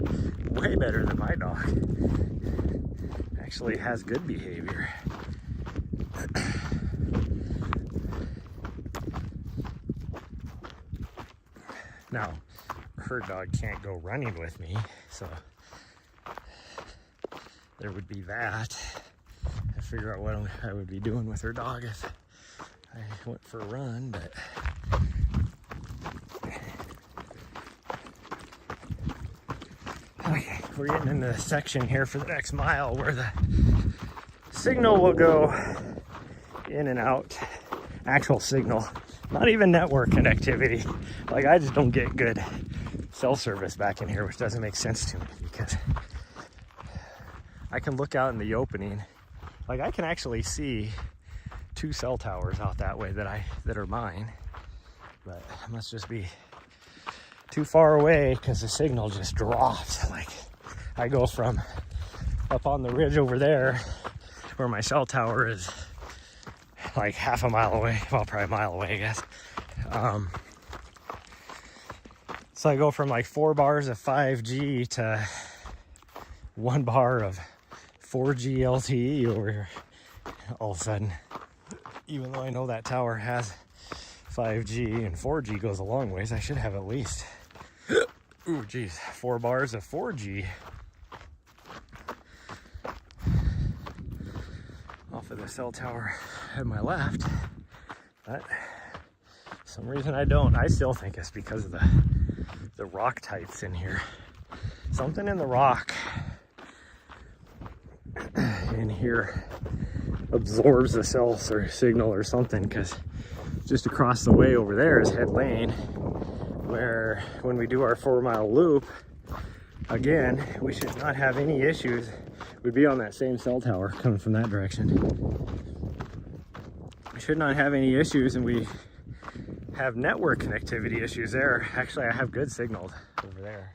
way better than my dog. Actually has good behavior. Now, herd dog can't go running with me, so there would be that. I figure out what I would be doing with her dog if I went for a run, but okay, we're getting into the section here for the next mile where the signal will go in and out. Actual signal, not even network connectivity. Like, I just don't get good cell service back in here, which doesn't make sense to me because I can look out in the opening. Like, I can actually see 2 cell towers out that way that are mine, but it must just be too far away because the signal just drops. Like, I go from up on the ridge over there where my cell tower is like half a mile away, well, probably a mile away, I guess. So I go from like 4 bars of 5G to 1 bar of 4G LTE over here all of a sudden. Even though I know that tower has 5G and 4G goes a long ways, I should have at least, ooh, geez, 4 bars of 4G off of the cell tower at my left, but for some reason I don't. I still think it's because of the rock types in here. Something in the rock in here absorbs the cell signal or something, because just across the way over there is Head Lane, where when we do our 4-mile loop, again, we should not have any issues. We'd be on that same cell tower coming from that direction. We should not have any issues, and we have network connectivity issues there. Actually, I have good signal over there.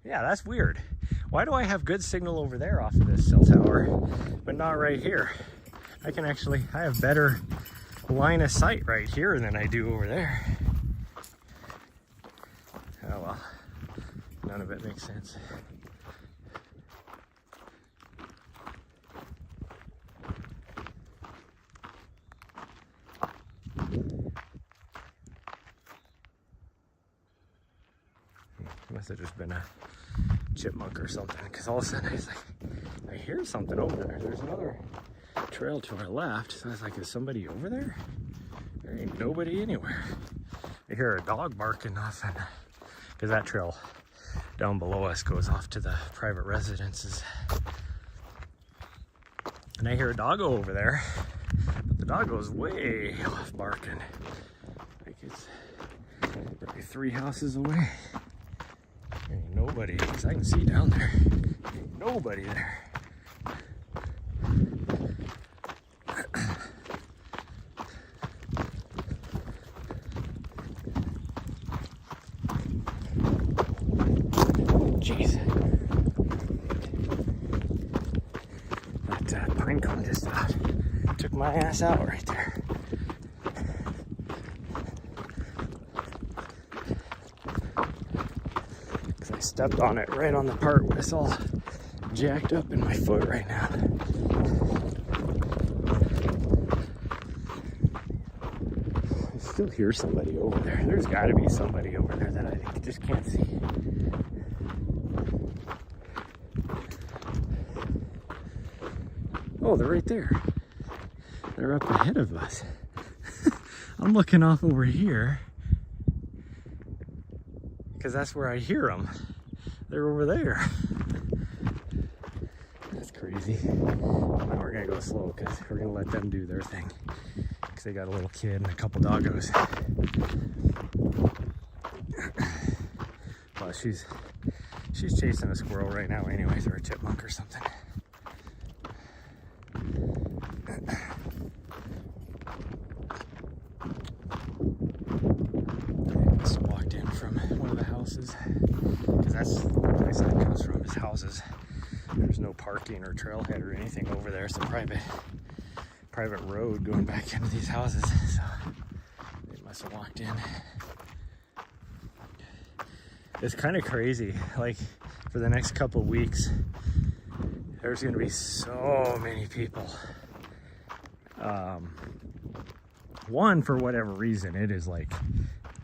Yeah, that's weird. Why do I have good signal over there off of this cell tower, but not right here? I have better line of sight right here than I do over there. Oh well, none of it makes sense. Must have just been a chipmunk or something, because all of a sudden I was like, I hear something over there. There's another trail to our left, so I was like, is somebody over there? There ain't nobody anywhere. I hear a dog barking off, and because that trail down below us goes off to the private residences, and I hear a doggo over there, but the doggo's way off barking, like it's probably 3 houses away. There ain't nobody, because I can see down there. Ain't nobody there. Jeez. That pine cone just took my ass out right there. I stepped on it right on the part where it's all jacked up in my foot right now. I still hear somebody over there. There's got to be somebody over there that I just can't see. Oh, they're right there. They're up ahead of us. I'm looking off over here, because that's where I hear them. They're over there. That's crazy. Now we're gonna go slow because we're gonna let them do their thing, because they got a little kid and a couple doggos. Well, she's chasing a squirrel right now anyways, or a chipmunk or something. Just walked in from one of the houses, because that's the place that comes from, is houses. There's no parking or trailhead or anything over there. It's a private road going back into these houses, so they must have walked in. It's kind of crazy, like for the next couple of weeks there's going to be so many people. One, for whatever reason, it is like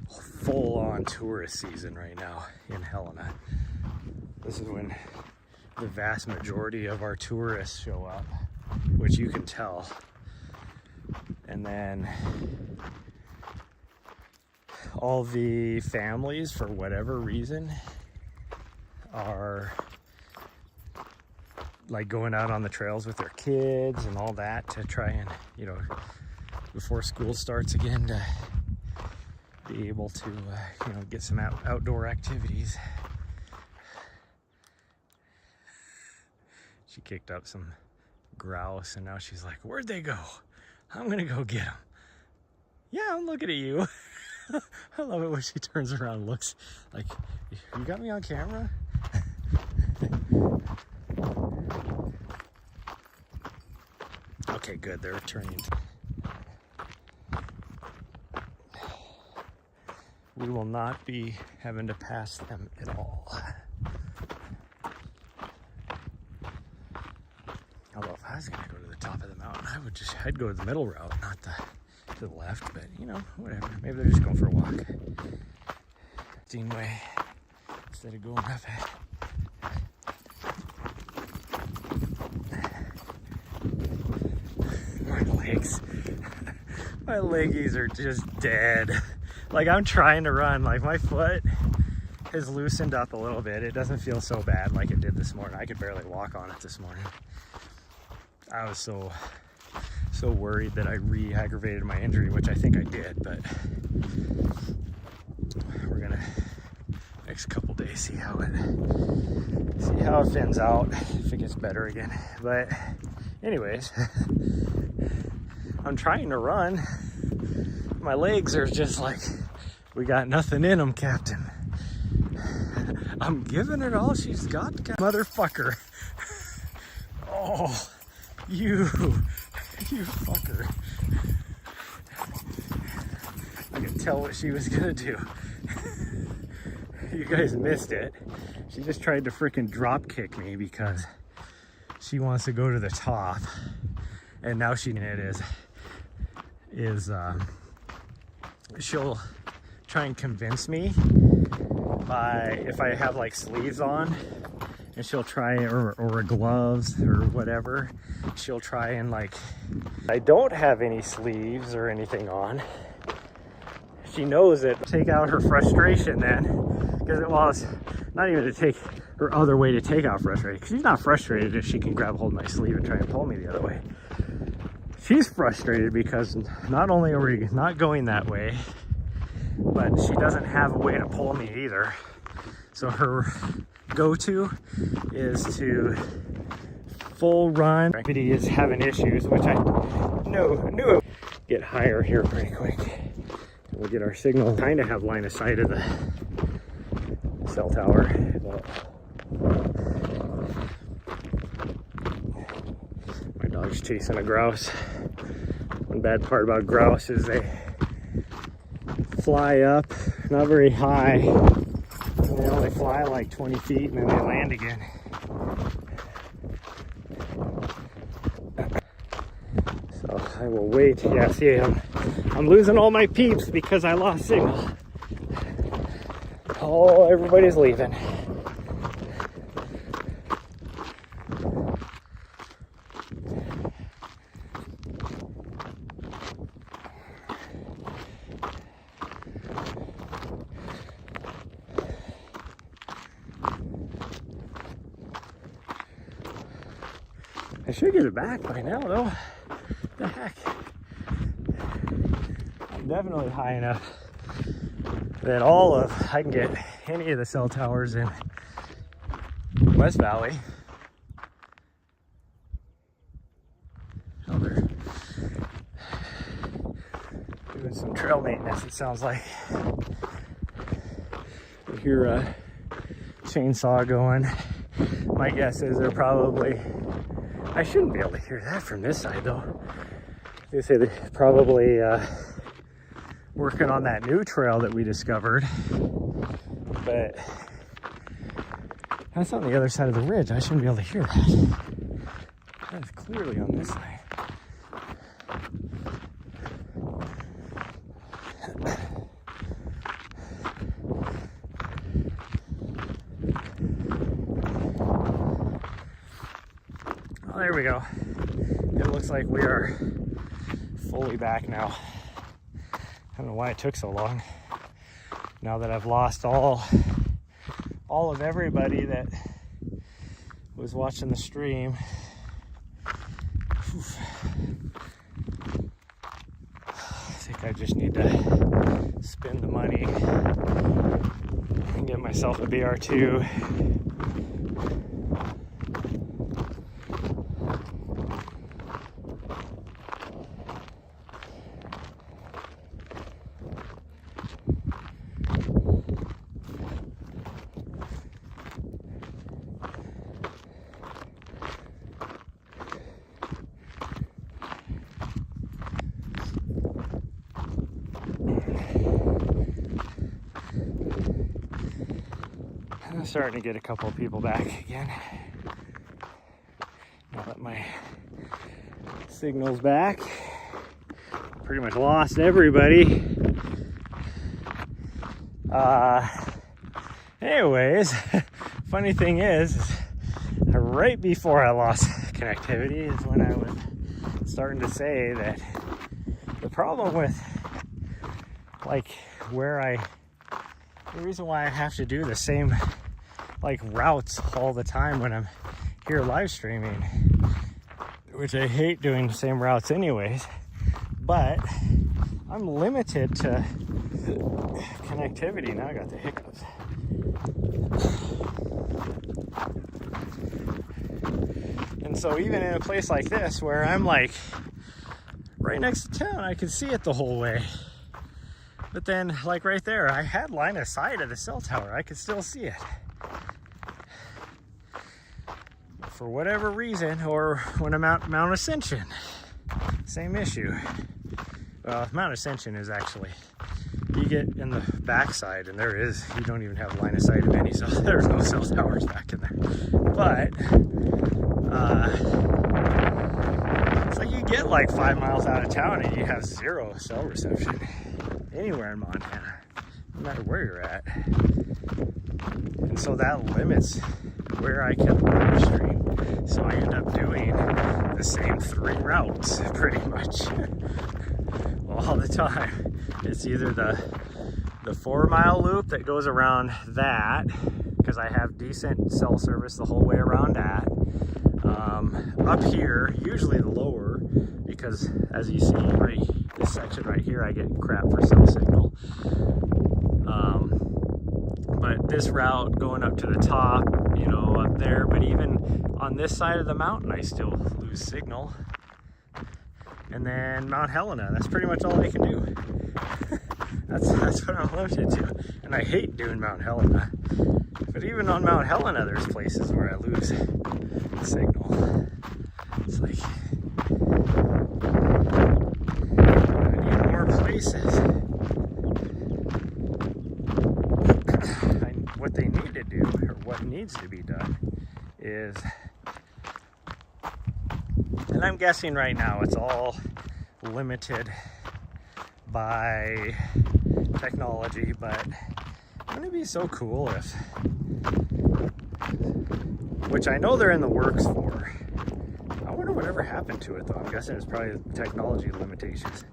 full-on tourist season right now in Helena. This is when the vast majority of our tourists show up, which you can tell. And then all the families, for whatever reason, are like going out on the trails with their kids and all that to try and, you know, before school starts again, to be able to, you know, get some outdoor activities. She kicked up some grouse and now she's like, where'd they go? I'm gonna go get them. Yeah, I'm looking at you. I love it when she turns around and looks like, you got me on camera? Okay, good, they're turning. We will not be having to pass them at all. Although if I was gonna go to the top of the mountain, I'd go to the middle route, not to the left, but you know, whatever. Maybe they're just going for a walk. Dean Way, instead of going up it. My legs. My leggies are just dead. Like, I'm trying to run, like my foot has loosened up a little bit. It doesn't feel so bad like it did this morning. I could barely walk on it this morning. I was so worried that I re-aggravated my injury, which I think I did, but we're gonna next couple days see how it fins out, if it gets better again. But anyways, I'm trying to run. My legs are just like, we got nothing in them, Captain. I'm giving it all she's got, motherfucker. Oh, you fucker. I could tell what she was gonna do. You guys missed it. She just tried to freaking drop kick me because she wants to go to the top. And now she'll try and convince me by, if I have like sleeves on, and she'll try, or gloves or whatever, she'll try and, like, I don't have any sleeves or anything on. She knows it. Take out her frustration then, because it's not even to take her other way to take out frustration, because she's not frustrated if she can grab hold of my sleeve and try and pull me the other way. She's frustrated because not only are we not going that way, but she doesn't have a way to pull me either. So her go-to is to full run. Gravity is having issues, which I knew. Get higher here pretty quick. We'll get our signal. Kind of have line of sight of the cell tower. My dog's chasing a grouse. One bad part about grouse is they fly up, not very high. They only fly like 20 feet and then they land again. So I will wait. Yeah, see, I'm losing all my peeps because I lost signal. Oh, everybody's leaving. I should get it back by now, though. What the heck? I'm definitely high enough that I can get any of the cell towers in West Valley. Oh, they're doing some trail maintenance, it sounds like. You hear a chainsaw going. My guess is they're probably, I shouldn't be able to hear that from this side though. They say they're probably working on that new trail that we discovered, but that's on the other side of the ridge. I shouldn't be able to hear that. That is clearly on this side. we go. It looks like we are fully back now. I don't know why it took so long. Now that I've lost all of everybody that was watching the stream. Whew. I think I just need to spend the money and get myself a BR2. I'm starting to get a couple of people back again. Now that my signal's back, pretty much lost everybody. Anyways, funny thing is, right before I lost connectivity is when I was starting to say that the problem with like the reason why I have to do the same like routes all the time when I'm here live streaming, which I hate doing the same routes anyways, but I'm limited to connectivity. Now I got the hiccups. And so even in a place like this where I'm like right next to town, I can see it the whole way. But then like right there, I had line of sight of the cell tower. I could still see it. For whatever reason, or when I'm out Mount Ascension, same issue. Well, Mount Ascension is actually, you get in the backside and you don't even have line of sight of any, so there's no cell towers back in there. But, it's like you get like 5 miles out of town and you have 0 cell reception anywhere in Montana, no matter where you're at. And so that limits where I can live stream. So I end up doing the same 3 routes pretty much all the time. It's either the 4-mile loop that goes around that, because I have decent cell service the whole way around that. Up here, usually the lower, because as you see right this section right here, I get crap for cell signal. But this route going up to the top, you know, up there, but even on this side of the mountain, I still lose signal. And then Mount Helena, that's pretty much all I can do. that's what I'm limited to. And I hate doing Mount Helena. But even on Mount Helena, there's places where I lose signal. It's like, I need more places. What they need to do, or what needs to be done, is, and I'm guessing right now it's all limited by technology, but wouldn't it be so cool if, which I know they're in the works for, I wonder whatever happened to it though. I'm guessing it's probably technology limitations.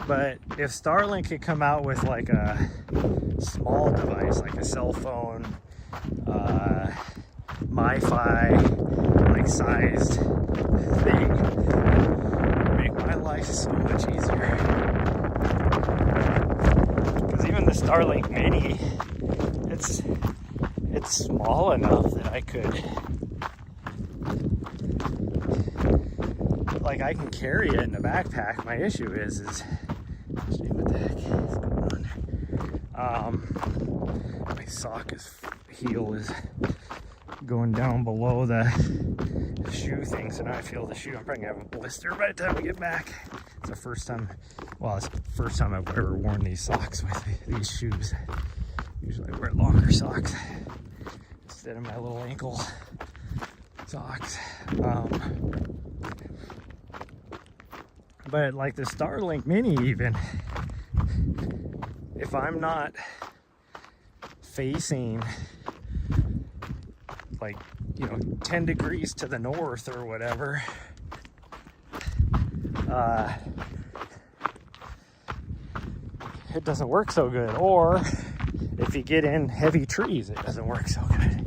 But if Starlink could come out with like a small device, like a cell phone, MiFi, like sized thing, it would make my life so much easier. Because even the Starlink Mini, it's small enough that I could, like I can carry it in a backpack. My issue is what the heck is going on? My sock heel is going down below the shoe thing, so now I feel the shoe. I'm probably gonna have a blister by the time we get back. It's the first time, well, it's the first time I've ever worn these socks with these shoes. Usually I wear longer socks instead of my little ankle socks. But like the Starlink Mini, even if I'm not facing like you know, 10 degrees to the north or whatever, it doesn't work so good. Or if you get in heavy trees, it doesn't work so good.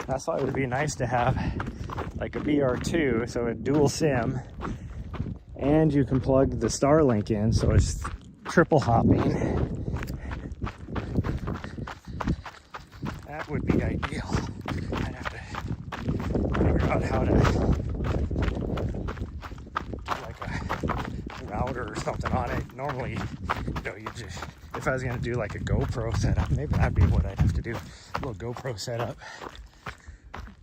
That's why it would be nice to have like a BR2, so a dual SIM, and you can plug the Starlink in, so it's triple hopping. That would be ideal. I'd have to figure out how to do like a router or something on it. Normally, you know, you just, if I was gonna do like a GoPro setup, maybe that'd be what I'd have to do. A little GoPro setup.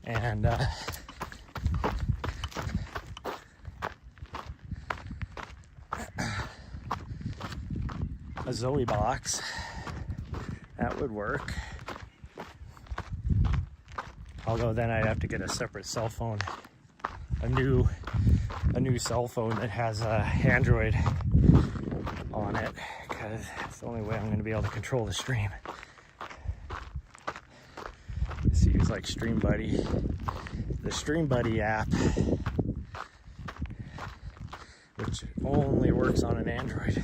And a Zoe box, that would work. Although then I'd have to get a separate cell phone, a new cell phone that has Android on it, because it's the only way I'm going to be able to control the stream. Just use like Stream Buddy, the Stream Buddy app, which only works on an Android.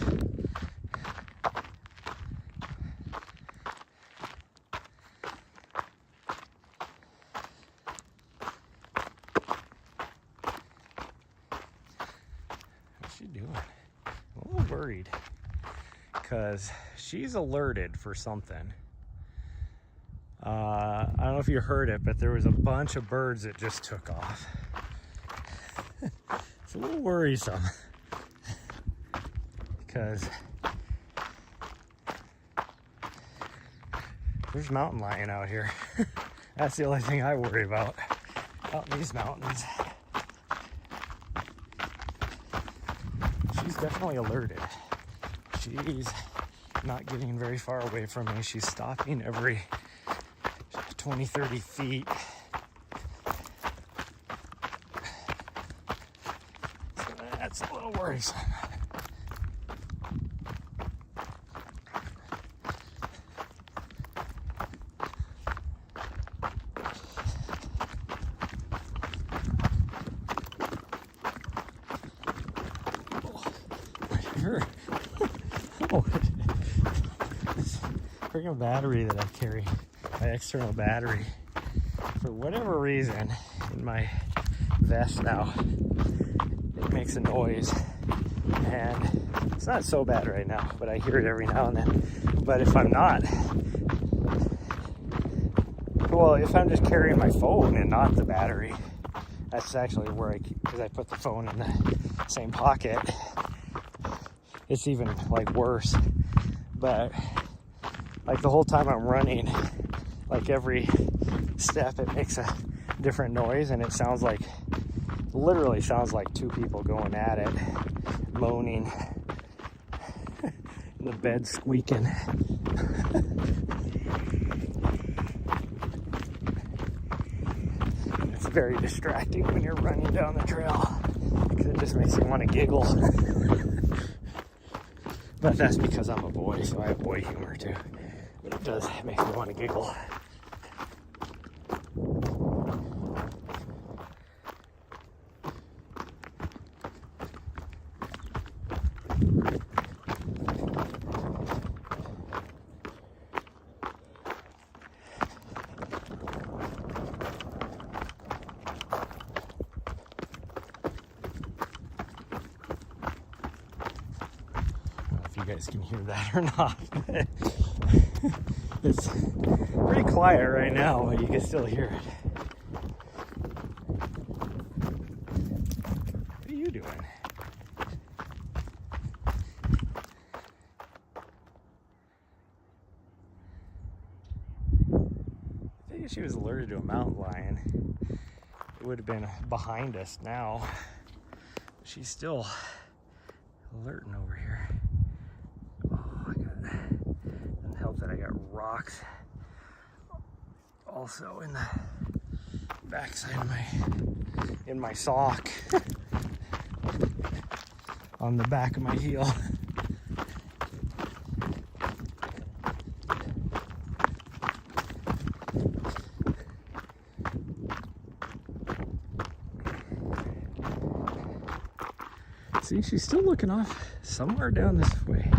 What's she doing? I'm a little worried because she's alerted for something. I don't know if you heard it, but there was a bunch of birds that just took off. It's a little worrisome because there's mountain lion out here. That's the only thing I worry about out in these mountains. She's definitely alerted. She's not getting very far away from me. She's stopping every 20-30 feet. So that's a little worrisome. Oh, this freaking battery that I carry, my external battery, for whatever reason, in my vest now, it makes a noise, and it's not so bad right now, but I hear it every now and then. But if I'm not, well, if I'm just carrying my phone and not the battery, that's actually where I keep, because I put the phone in the same pocket, it's even like worse. But like the whole time I'm running, like every step it makes a different noise, and it sounds like, literally sounds like two people going at it, moaning, the bed squeaking. It's very distracting when you're running down the trail, because it just makes you want to giggle. But that's because I'm a boy, so I have boy humor too. But it does make me want to giggle. You guys can hear that or not. It's pretty quiet right now, but you can still hear it. What are you doing? I think if she was alerted to a mountain lion, it would have been behind us now. She's still alerting over here. That I got rocks also in the backside of my sock on the back of my heel. See, she's still looking off somewhere down this way.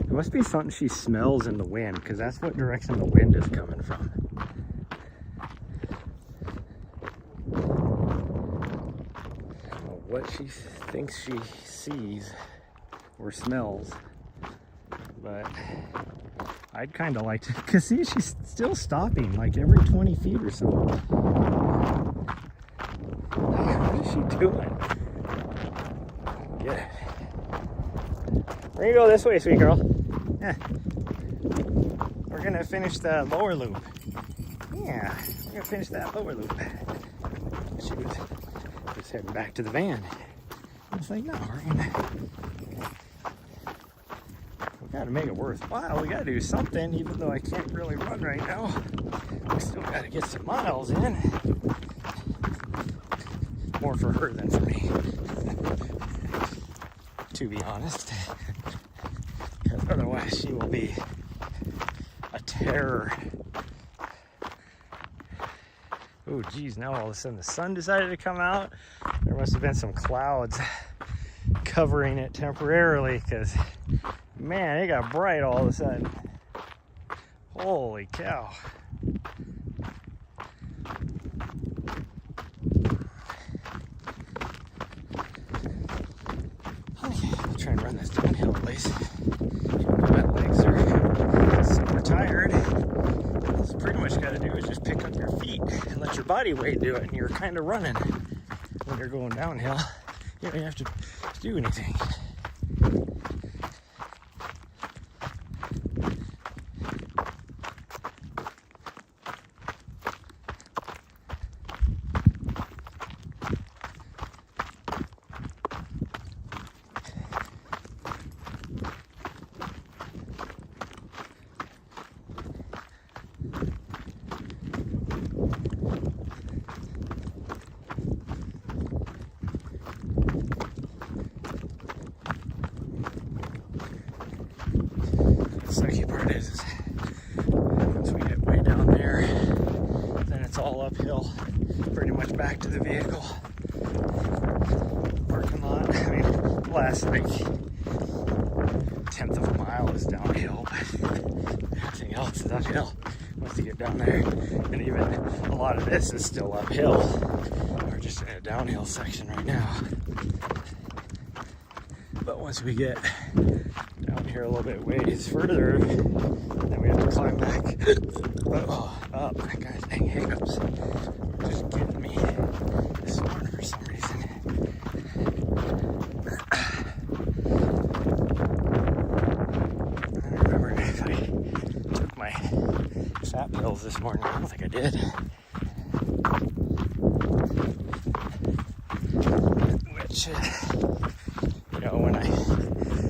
It must be something she smells in the wind, because that's what direction the wind is coming from. I don't know what she thinks she sees or smells, but I'd kind of like to, because see, she's still stopping like every 20 feet or so. What is she doing? Get it. We're gonna go this way, sweet girl. Yeah. We're gonna finish the lower loop. Yeah, we're gonna finish that lower loop. She was just heading back to the van. I was like, no, we gotta make it worthwhile. We gotta do something, even though I can't really run right now. We still gotta get some miles in. More for her than for me, to be honest. Because otherwise she will be a terror. Oh geez, now all of a sudden the sun decided to come out. There must have been some clouds covering it temporarily, because man, it got bright all of a sudden. Holy cow. Okay, I'll try and run this downhill at least. My legs are super tired. All you pretty much got to do is just pick up your feet and let your body weight do it, and you're kind of running when you're going downhill. You don't have to do anything. The sucky part is once we get way down there, then it's all uphill, pretty much back to the vehicle. Parking lot, I mean, last like 1/10 of a mile is downhill, but everything else is uphill once you get down there. And even a lot of this is still uphill. We're just in a downhill section right now. But once we get down here a little bit ways further, then we have to climb back up. Guys, dang hiccups. They're just getting me this morning for some reason. I remember if I took my fat pills this morning. I don't think I did. Which, you know, when I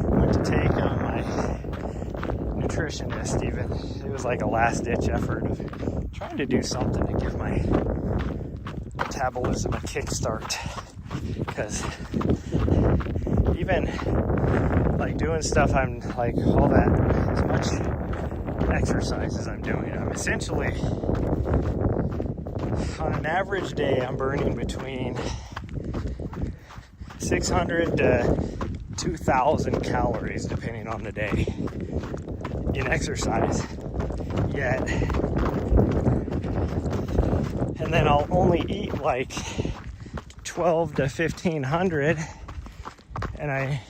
went to take my nutritionist, even, it was like a last-ditch effort of trying to do something to give my metabolism a kickstart. Because even like doing stuff, I'm like all that, as much exercise as I'm doing, I'm essentially, on an average day, I'm burning between 600 to 2,000 calories depending on the day in exercise. Yet, and then I'll only eat like 12 to 1,500, and I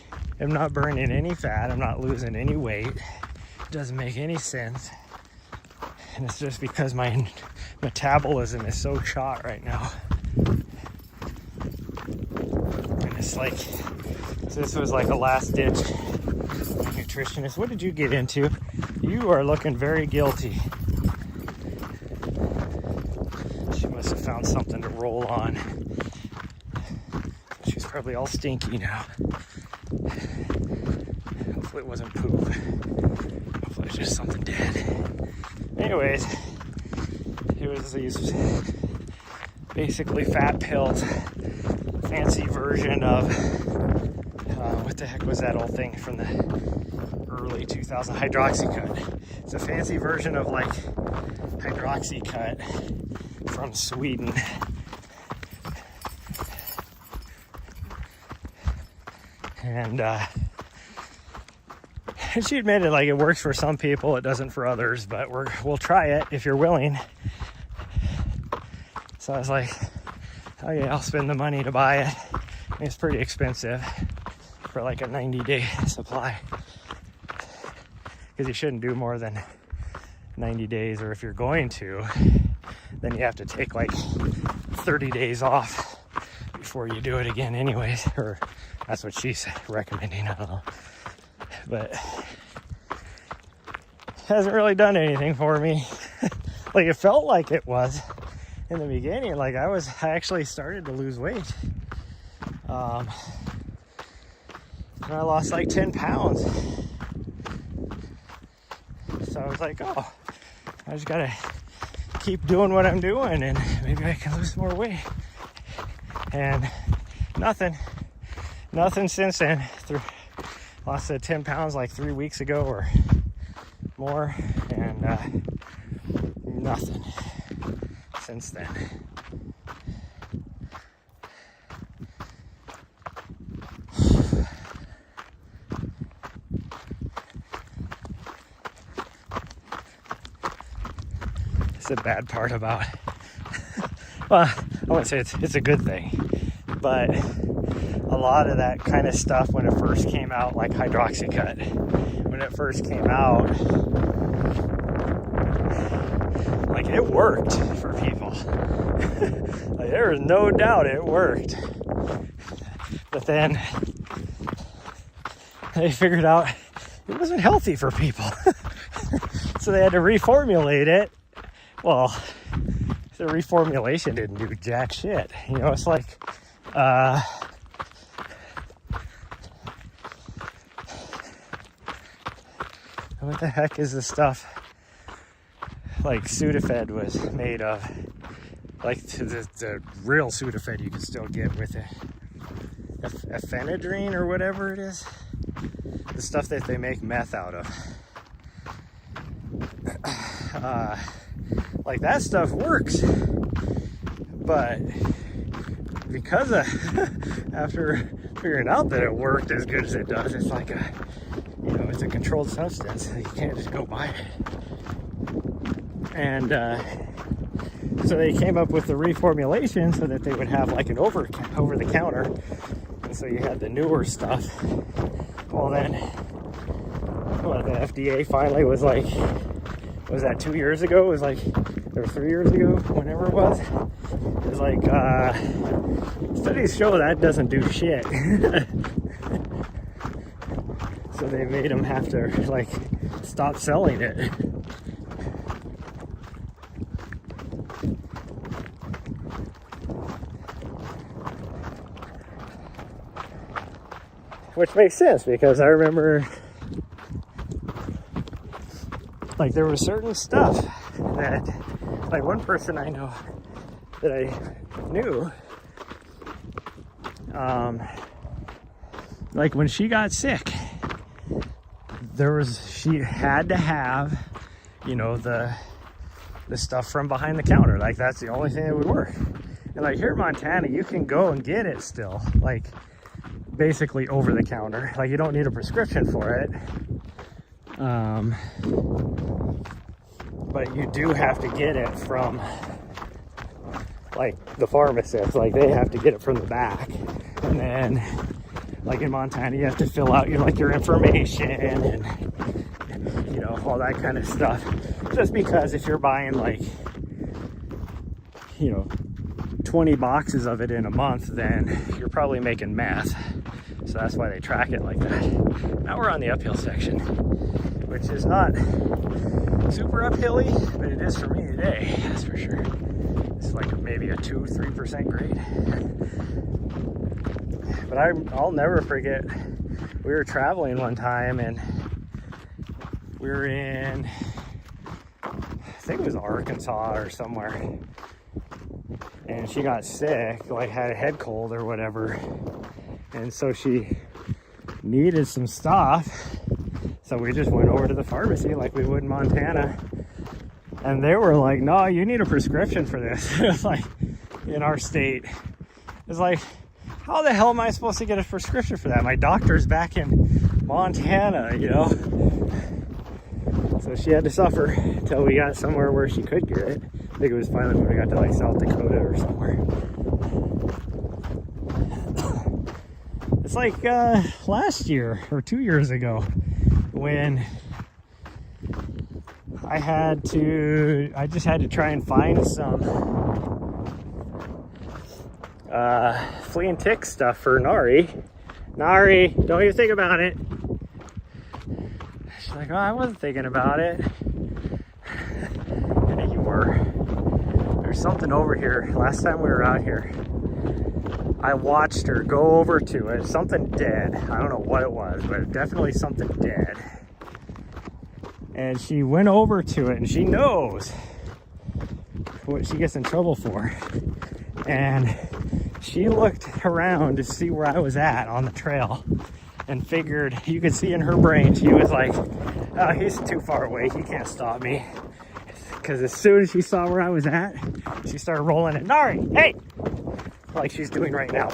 am not burning any fat, I'm not losing any weight. It doesn't make any sense. And it's just because my metabolism is so shot right now. And it's like, this was like a last ditch. Nutritionist, what did you get into? You are looking very guilty. She must have found something to roll on. She's probably all stinky now. Hopefully it wasn't poop. Hopefully it's just something dead. Anyways, it was these basically fat pills, fancy version of what the heck was that old thing from the early 2000s? Hydroxycut. It's a fancy version of like Hydroxycut from Sweden. And she admitted like it works for some people, it doesn't for others, but we'll try it if you're willing. So I was like, oh yeah, I'll spend the money to buy it. It's pretty expensive for like a 90-day supply, because you shouldn't do more than 90 days, or if you're going to, then you have to take like 30 days off before you do it again anyways, or that's what she's recommending, I don't know. But it hasn't really done anything for me. Like it felt like it was in the beginning. Like I actually started to lose weight. And I lost like 10 pounds. So I was like, oh, I just gotta keep doing what I'm doing and maybe I can lose more weight. And nothing since then. Lost 10 pounds like 3 weeks ago or more, and nothing since then. It's a bad part about, well, I wouldn't say it's a good thing, but a lot of that kind of stuff when it first came out, like hydroxycut, when it first came out, like it worked for people. Like, there was no doubt it worked. But then they figured out it wasn't healthy for people. So they had to reformulate it. Well, the reformulation didn't do jack shit. You know, it's like, what the heck is this stuff? Like Sudafed was made of. Like the real Sudafed you can still get with it. Ephedrine or whatever it is. The stuff that they make meth out of. Like that stuff works. But because of, after figuring out that it worked as good as it does, it's like it's a controlled substance. You can't just go buy it. And so they came up with the reformulation so that they would have like an over the counter. And so you had the newer stuff. Well then, the FDA finally was like, was that 2 years ago? It was like, or 3 years ago, whenever it was. It was like, studies show that doesn't do shit. So they made them have to like stop selling it. Which makes sense, because I remember like there was certain stuff that, like one person I know that I knew, like when she got sick, she had to have, the stuff from behind the counter. Like that's the only thing that would work. And like here in Montana, you can go and get it still, like basically over the counter. Like you don't need a prescription for it. But you do have to get it from like the pharmacist. Like they have to get it from the back. And then like in Montana, you have to fill out your information and all that kind of stuff. Just because if you're buying like 20 boxes of it in a month, then you're probably making math. So that's why they track it like that. Now we're on the uphill section, which is not super uphilly, but it is for me today, that's for sure. It's like maybe a 2-3% grade. But I'll never forget, we were traveling one time and we were in, I think it was Arkansas or somewhere. And she got sick, like had a head cold or whatever. And so she needed some stuff. So we just went over to the pharmacy like we would in Montana. And they were like, no, you need a prescription for this. It's like, in our state, it's like, how the hell am I supposed to get a prescription for that? My doctor's back in Montana, you know? So she had to suffer until we got somewhere where she could get it. I think it was finally when we got to like South Dakota or somewhere. It's like last year or 2 years ago when I just had to try and find some flea and tick stuff for Nahri. Nahri, don't even think about it. She's like, oh, I wasn't thinking about it. Yeah, you were. There's something over here. Last time we were out here, I watched her go over to it. Something dead. I don't know what it was, but definitely something dead. And she went over to it, and she knows what she gets in trouble for. And she looked around to see where I was at on the trail and figured, you could see in her brain, she was like, oh, he's too far away. He can't stop me. Because as soon as she saw where I was at, she started rolling it. Nahri, hey! Like she's doing right now.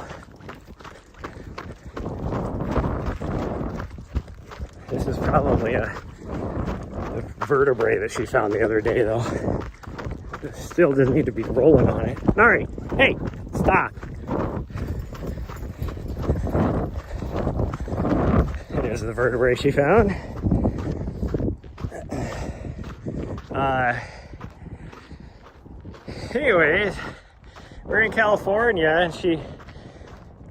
This is probably a vertebrae that she found the other day, though. It still doesn't need to be rolling on it. Nahri, hey, stop. It is the vertebrae she found. Anyways, we're in California, and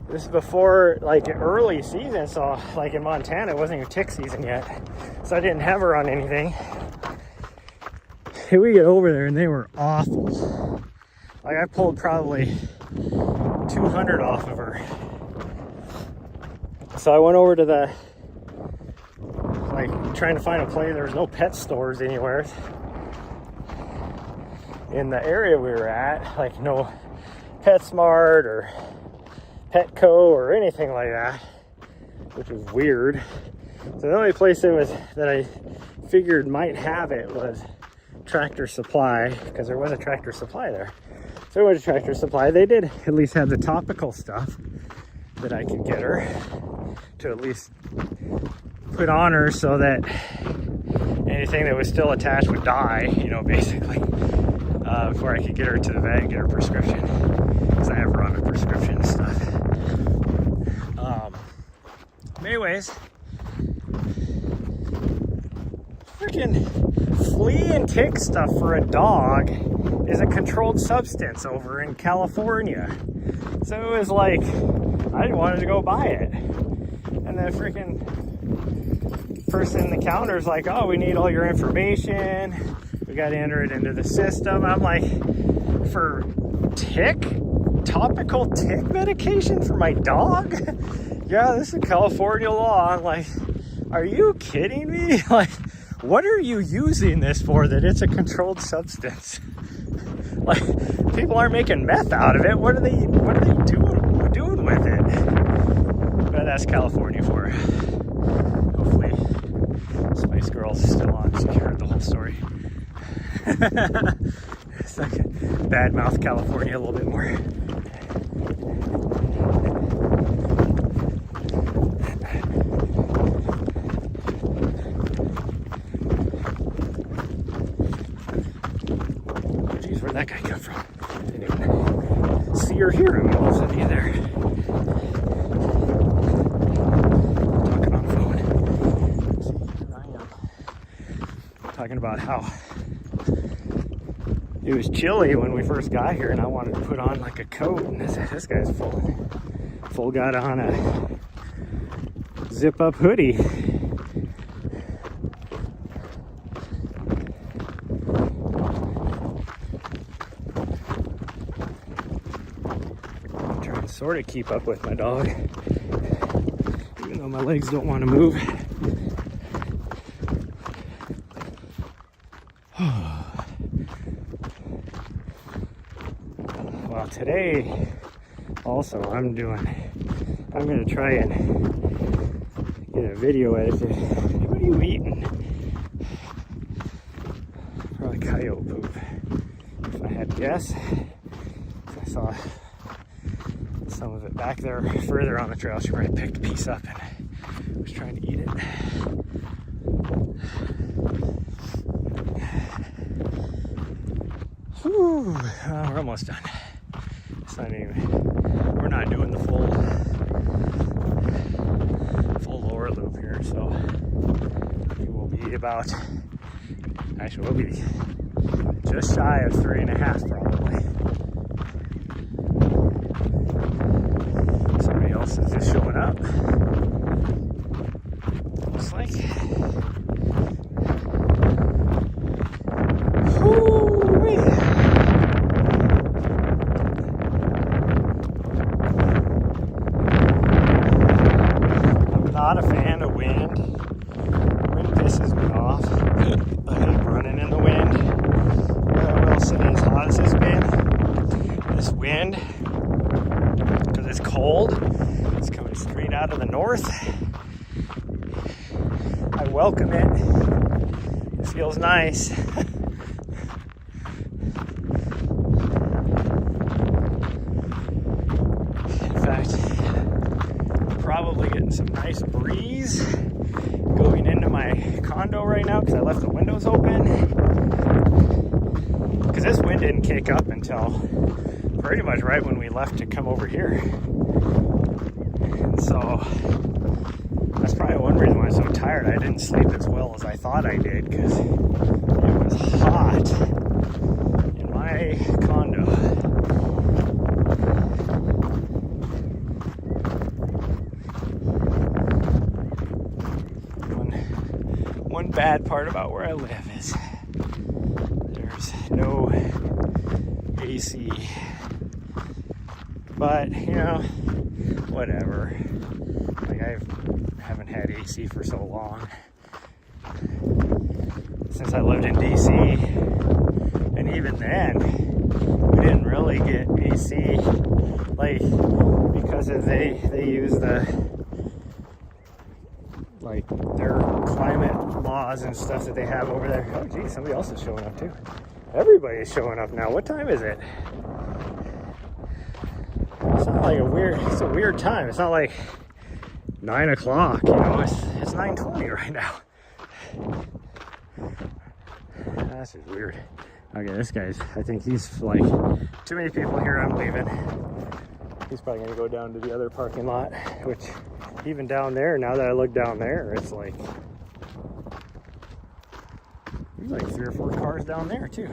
this is before like early season, so like in Montana it wasn't even tick season yet, so I didn't have her on anything. Here we get over there and they were awful. Like I pulled probably 200 off of her. So I went over to the, like trying to find a place. There was no pet stores anywhere in the area we were at, like no PetSmart or Petco or anything like that, which was weird. So the only place that I figured might have it was Tractor Supply, because there was a Tractor Supply there. So it was a Tractor Supply. They did at least have the topical stuff that I could get her to at least put on her so that anything that was still attached would die, you know, basically, before I could get her to the vet and get her prescription, because I have her on a prescription and stuff. Anyways, freaking flea and tick stuff for a dog is a controlled substance over in California. So it was like, I wanted to go buy it. And the freaking person in the counter is like, oh, we need all your information. We got to enter it into the system. I'm like, for topical tick medication for my dog? Yeah, this is California law. I'm like, are you kidding me? Like, what are you using this for that it's a controlled substance? Like, people aren't making meth out of it. What are they doing with it? But that's California for you. Hopefully Spice Girls is still on, so you heard the whole story. It's like badmouth California a little bit more. Where'd that guy come from? Didn't even see or hear him all of a sudden either. Talking on the phone. See, here I am. Talking about how it was chilly when we first got here, and I wanted to put on like a coat, and this guy's full got on a zip up hoodie. Sort of keep up with my dog, even though my legs don't want to move. Well, today also I'm going to try and get a video edited. What are you eating? Probably coyote poop, if I had to guess. I saw some of it back there further on the trail. She probably picked a piece up and was trying to eat it. Whew, we're almost done. It's not even, we're not doing the full lower loop here, so it will be about, actually we'll be just shy of 3.5 probably. Somebody else is just showing up. Looks like. Whoo-wee. I'm not a fan of wind. Wind pisses me off. I hate running in the wind. But I will say, as hot as it's been, this wind, because it's cold, it's coming straight out of the north. I welcome it. It feels nice. In fact, probably getting some nice breeze going into my condo right now because I left the windows open. Because this wind didn't kick up until pretty much right when we left to come over here. And so that's probably one reason why I'm so tired. I didn't sleep as well as I thought I did because it was hot in my condo. One bad part about where I live is there's no AC. But, you know, whatever. Like, I haven't had AC for so long. Since I lived in DC. And even then, we didn't really get AC. Like, because of they use the, like, their climate laws and stuff that they have over there. Oh, geez, somebody else is showing up too. Everybody's showing up now. What time is it? It's not like it's a weird time. It's not like 9 o'clock, you know, it's 9:20 right now. That's just weird. Okay, this guy's, I think he's like, too many people here, I'm leaving. He's probably gonna go down to the other parking lot, which even down there, now that I look down there, it's like, there's like 3 or 4 cars down there too.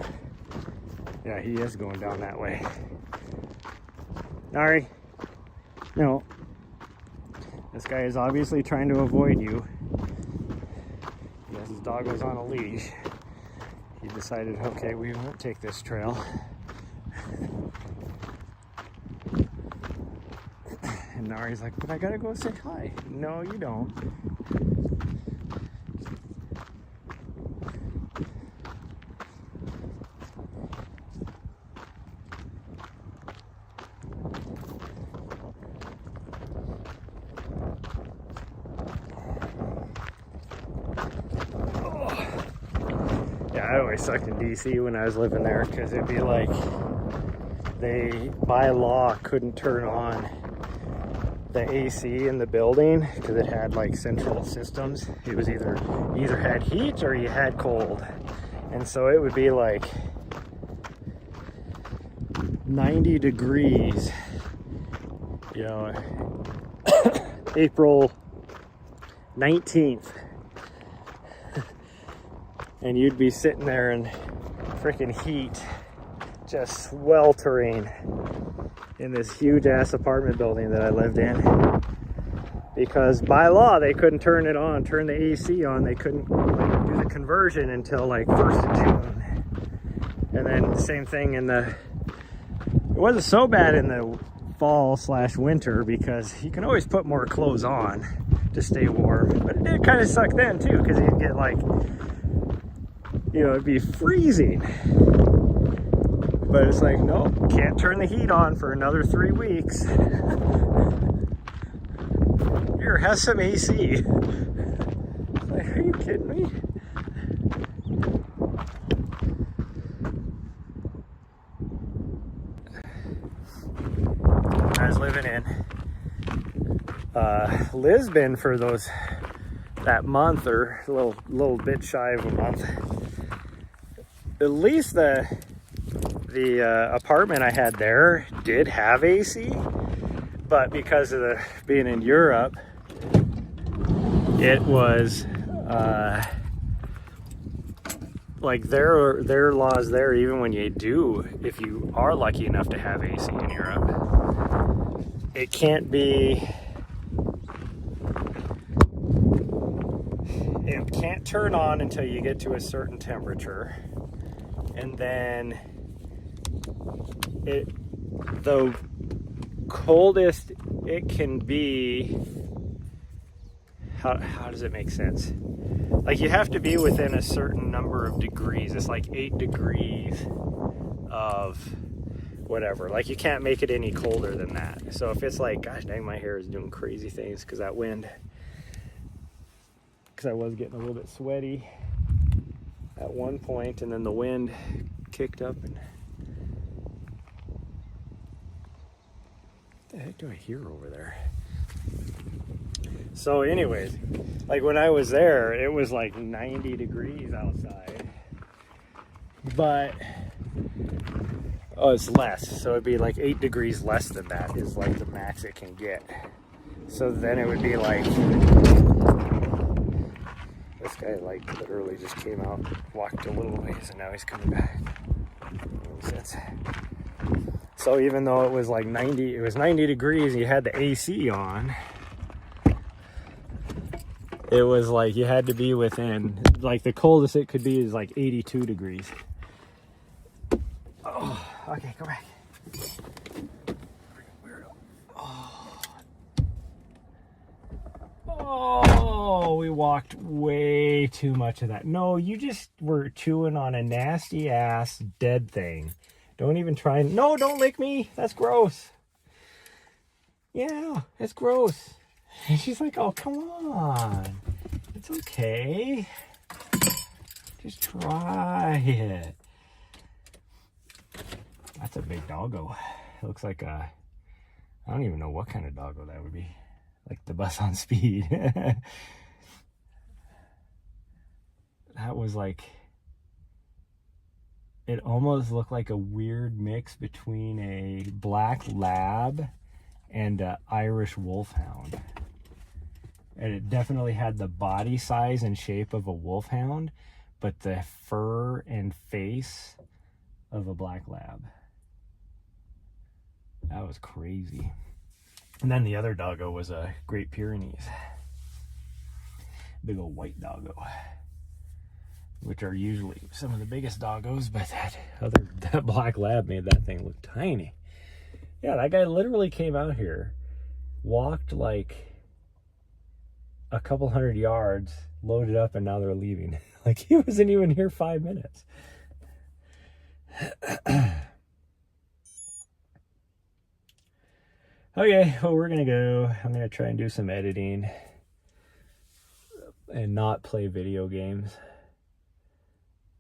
Yeah, he is going down that way. Nahri, no. This guy is obviously trying to avoid you. Yes, his dog was on a leash. He decided, okay, we won't take this trail. And Nahri's like, but I gotta go say hi. No, you don't. Yeah, I always sucked in DC when I was living there because it'd be like they, by law, couldn't turn on the AC in the building because it had like central systems. It was either had heat or you had cold. And so it would be like 90 degrees, you know, April 19th. And you'd be sitting there in freaking heat, just sweltering in this huge ass apartment building that I lived in. Because by law, they couldn't turn it on, turn the AC on. They couldn't like, do the conversion until like 1st of June. And then the same thing in the, it wasn't so bad in the fall/winter because you can always put more clothes on to stay warm. But it did kind of suck then too, because you'd get like, you know, it'd be freezing. But it's like, no, can't turn the heat on for another 3 weeks. Here, have some AC. Like, are you kidding me? I was living in Lisbon for that month, or a little bit shy of a month. At least the apartment I had there did have AC, but because of being in Europe, it was like their laws there, even when if you are lucky enough to have AC in Europe, it can't turn on until you get to a certain temperature, and then the coldest it can be, how does it make sense? Like, you have to be within a certain number of degrees. It's like 8 degrees of whatever. Like, you can't make it any colder than that. So if it's like, gosh dang, my hair is doing crazy things because that wind, because I was getting a little bit sweaty at one point, and then the wind kicked up, and what the heck do I hear over there? So anyways, like when I was there, it was like 90 degrees outside, but it's less, so it'd be like 8 degrees less than that is like the max it can get. So then it would be like, this guy like literally just came out, walked a little ways, and now he's coming back. No sense. So even though it was like 90 degrees and you had the AC on, it was like you had to be within, like the coldest it could be is like 82 degrees. Oh, okay, go back. Oh, we walked way too much of that. No, you just were chewing on a nasty ass dead thing. Don't even try. No, don't lick me. That's gross. Yeah, that's gross. And she's like, oh, come on. It's okay. Just try it. That's a big doggo. It looks like I don't even know what kind of doggo that would be. Like the Bus on Speed. That was like, it almost looked like a weird mix between a black lab and an Irish wolfhound. And it definitely had the body size and shape of a wolfhound, but the fur and face of a black lab. That was crazy. And then the other doggo was a Great Pyrenees. Big old white doggo, which are usually some of the biggest doggos, but that black lab made that thing look tiny. Yeah, that guy literally came out here, walked like a couple hundred yards, loaded up, and now they're leaving. Like, he wasn't even here 5 minutes. Okay, well, we're gonna go. I'm gonna try and do some editing and not play video games.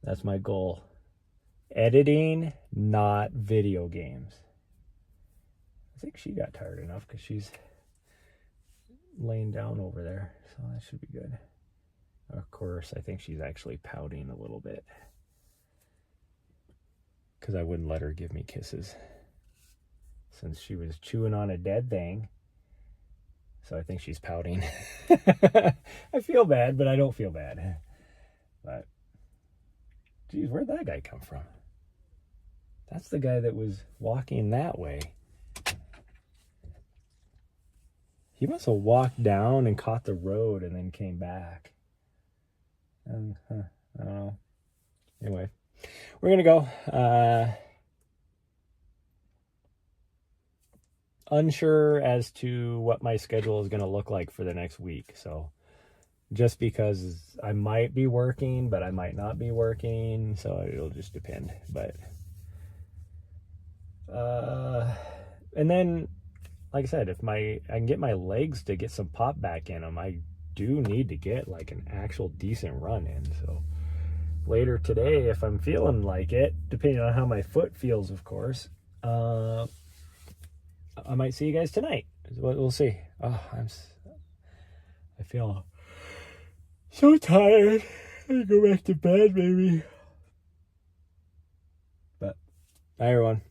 That's my goal. Editing, not video games. I think she got tired enough because she's laying down over there, so that should be good. Of course, I think she's actually pouting a little bit because I wouldn't let her give me kisses since she was chewing on a dead thing. So I think she's pouting. I feel bad, but I don't feel bad. But geez, where'd that guy come from? That's the guy that was walking that way. He must have walked down and caught the road and then came back. I don't know. Anyway, we're gonna go. Unsure as to what my schedule is gonna look like for the next week. So just because I might be working, but I might not be working, so it'll just depend. But and then, like I said, if I can get my legs to get some pop back in them, I do need to get like an actual decent run in. So later today, if I'm feeling like it, depending on how my foot feels, of course, I might see you guys tonight. We'll see. Oh, I feel so tired. I go back to bed, maybe. But bye, everyone.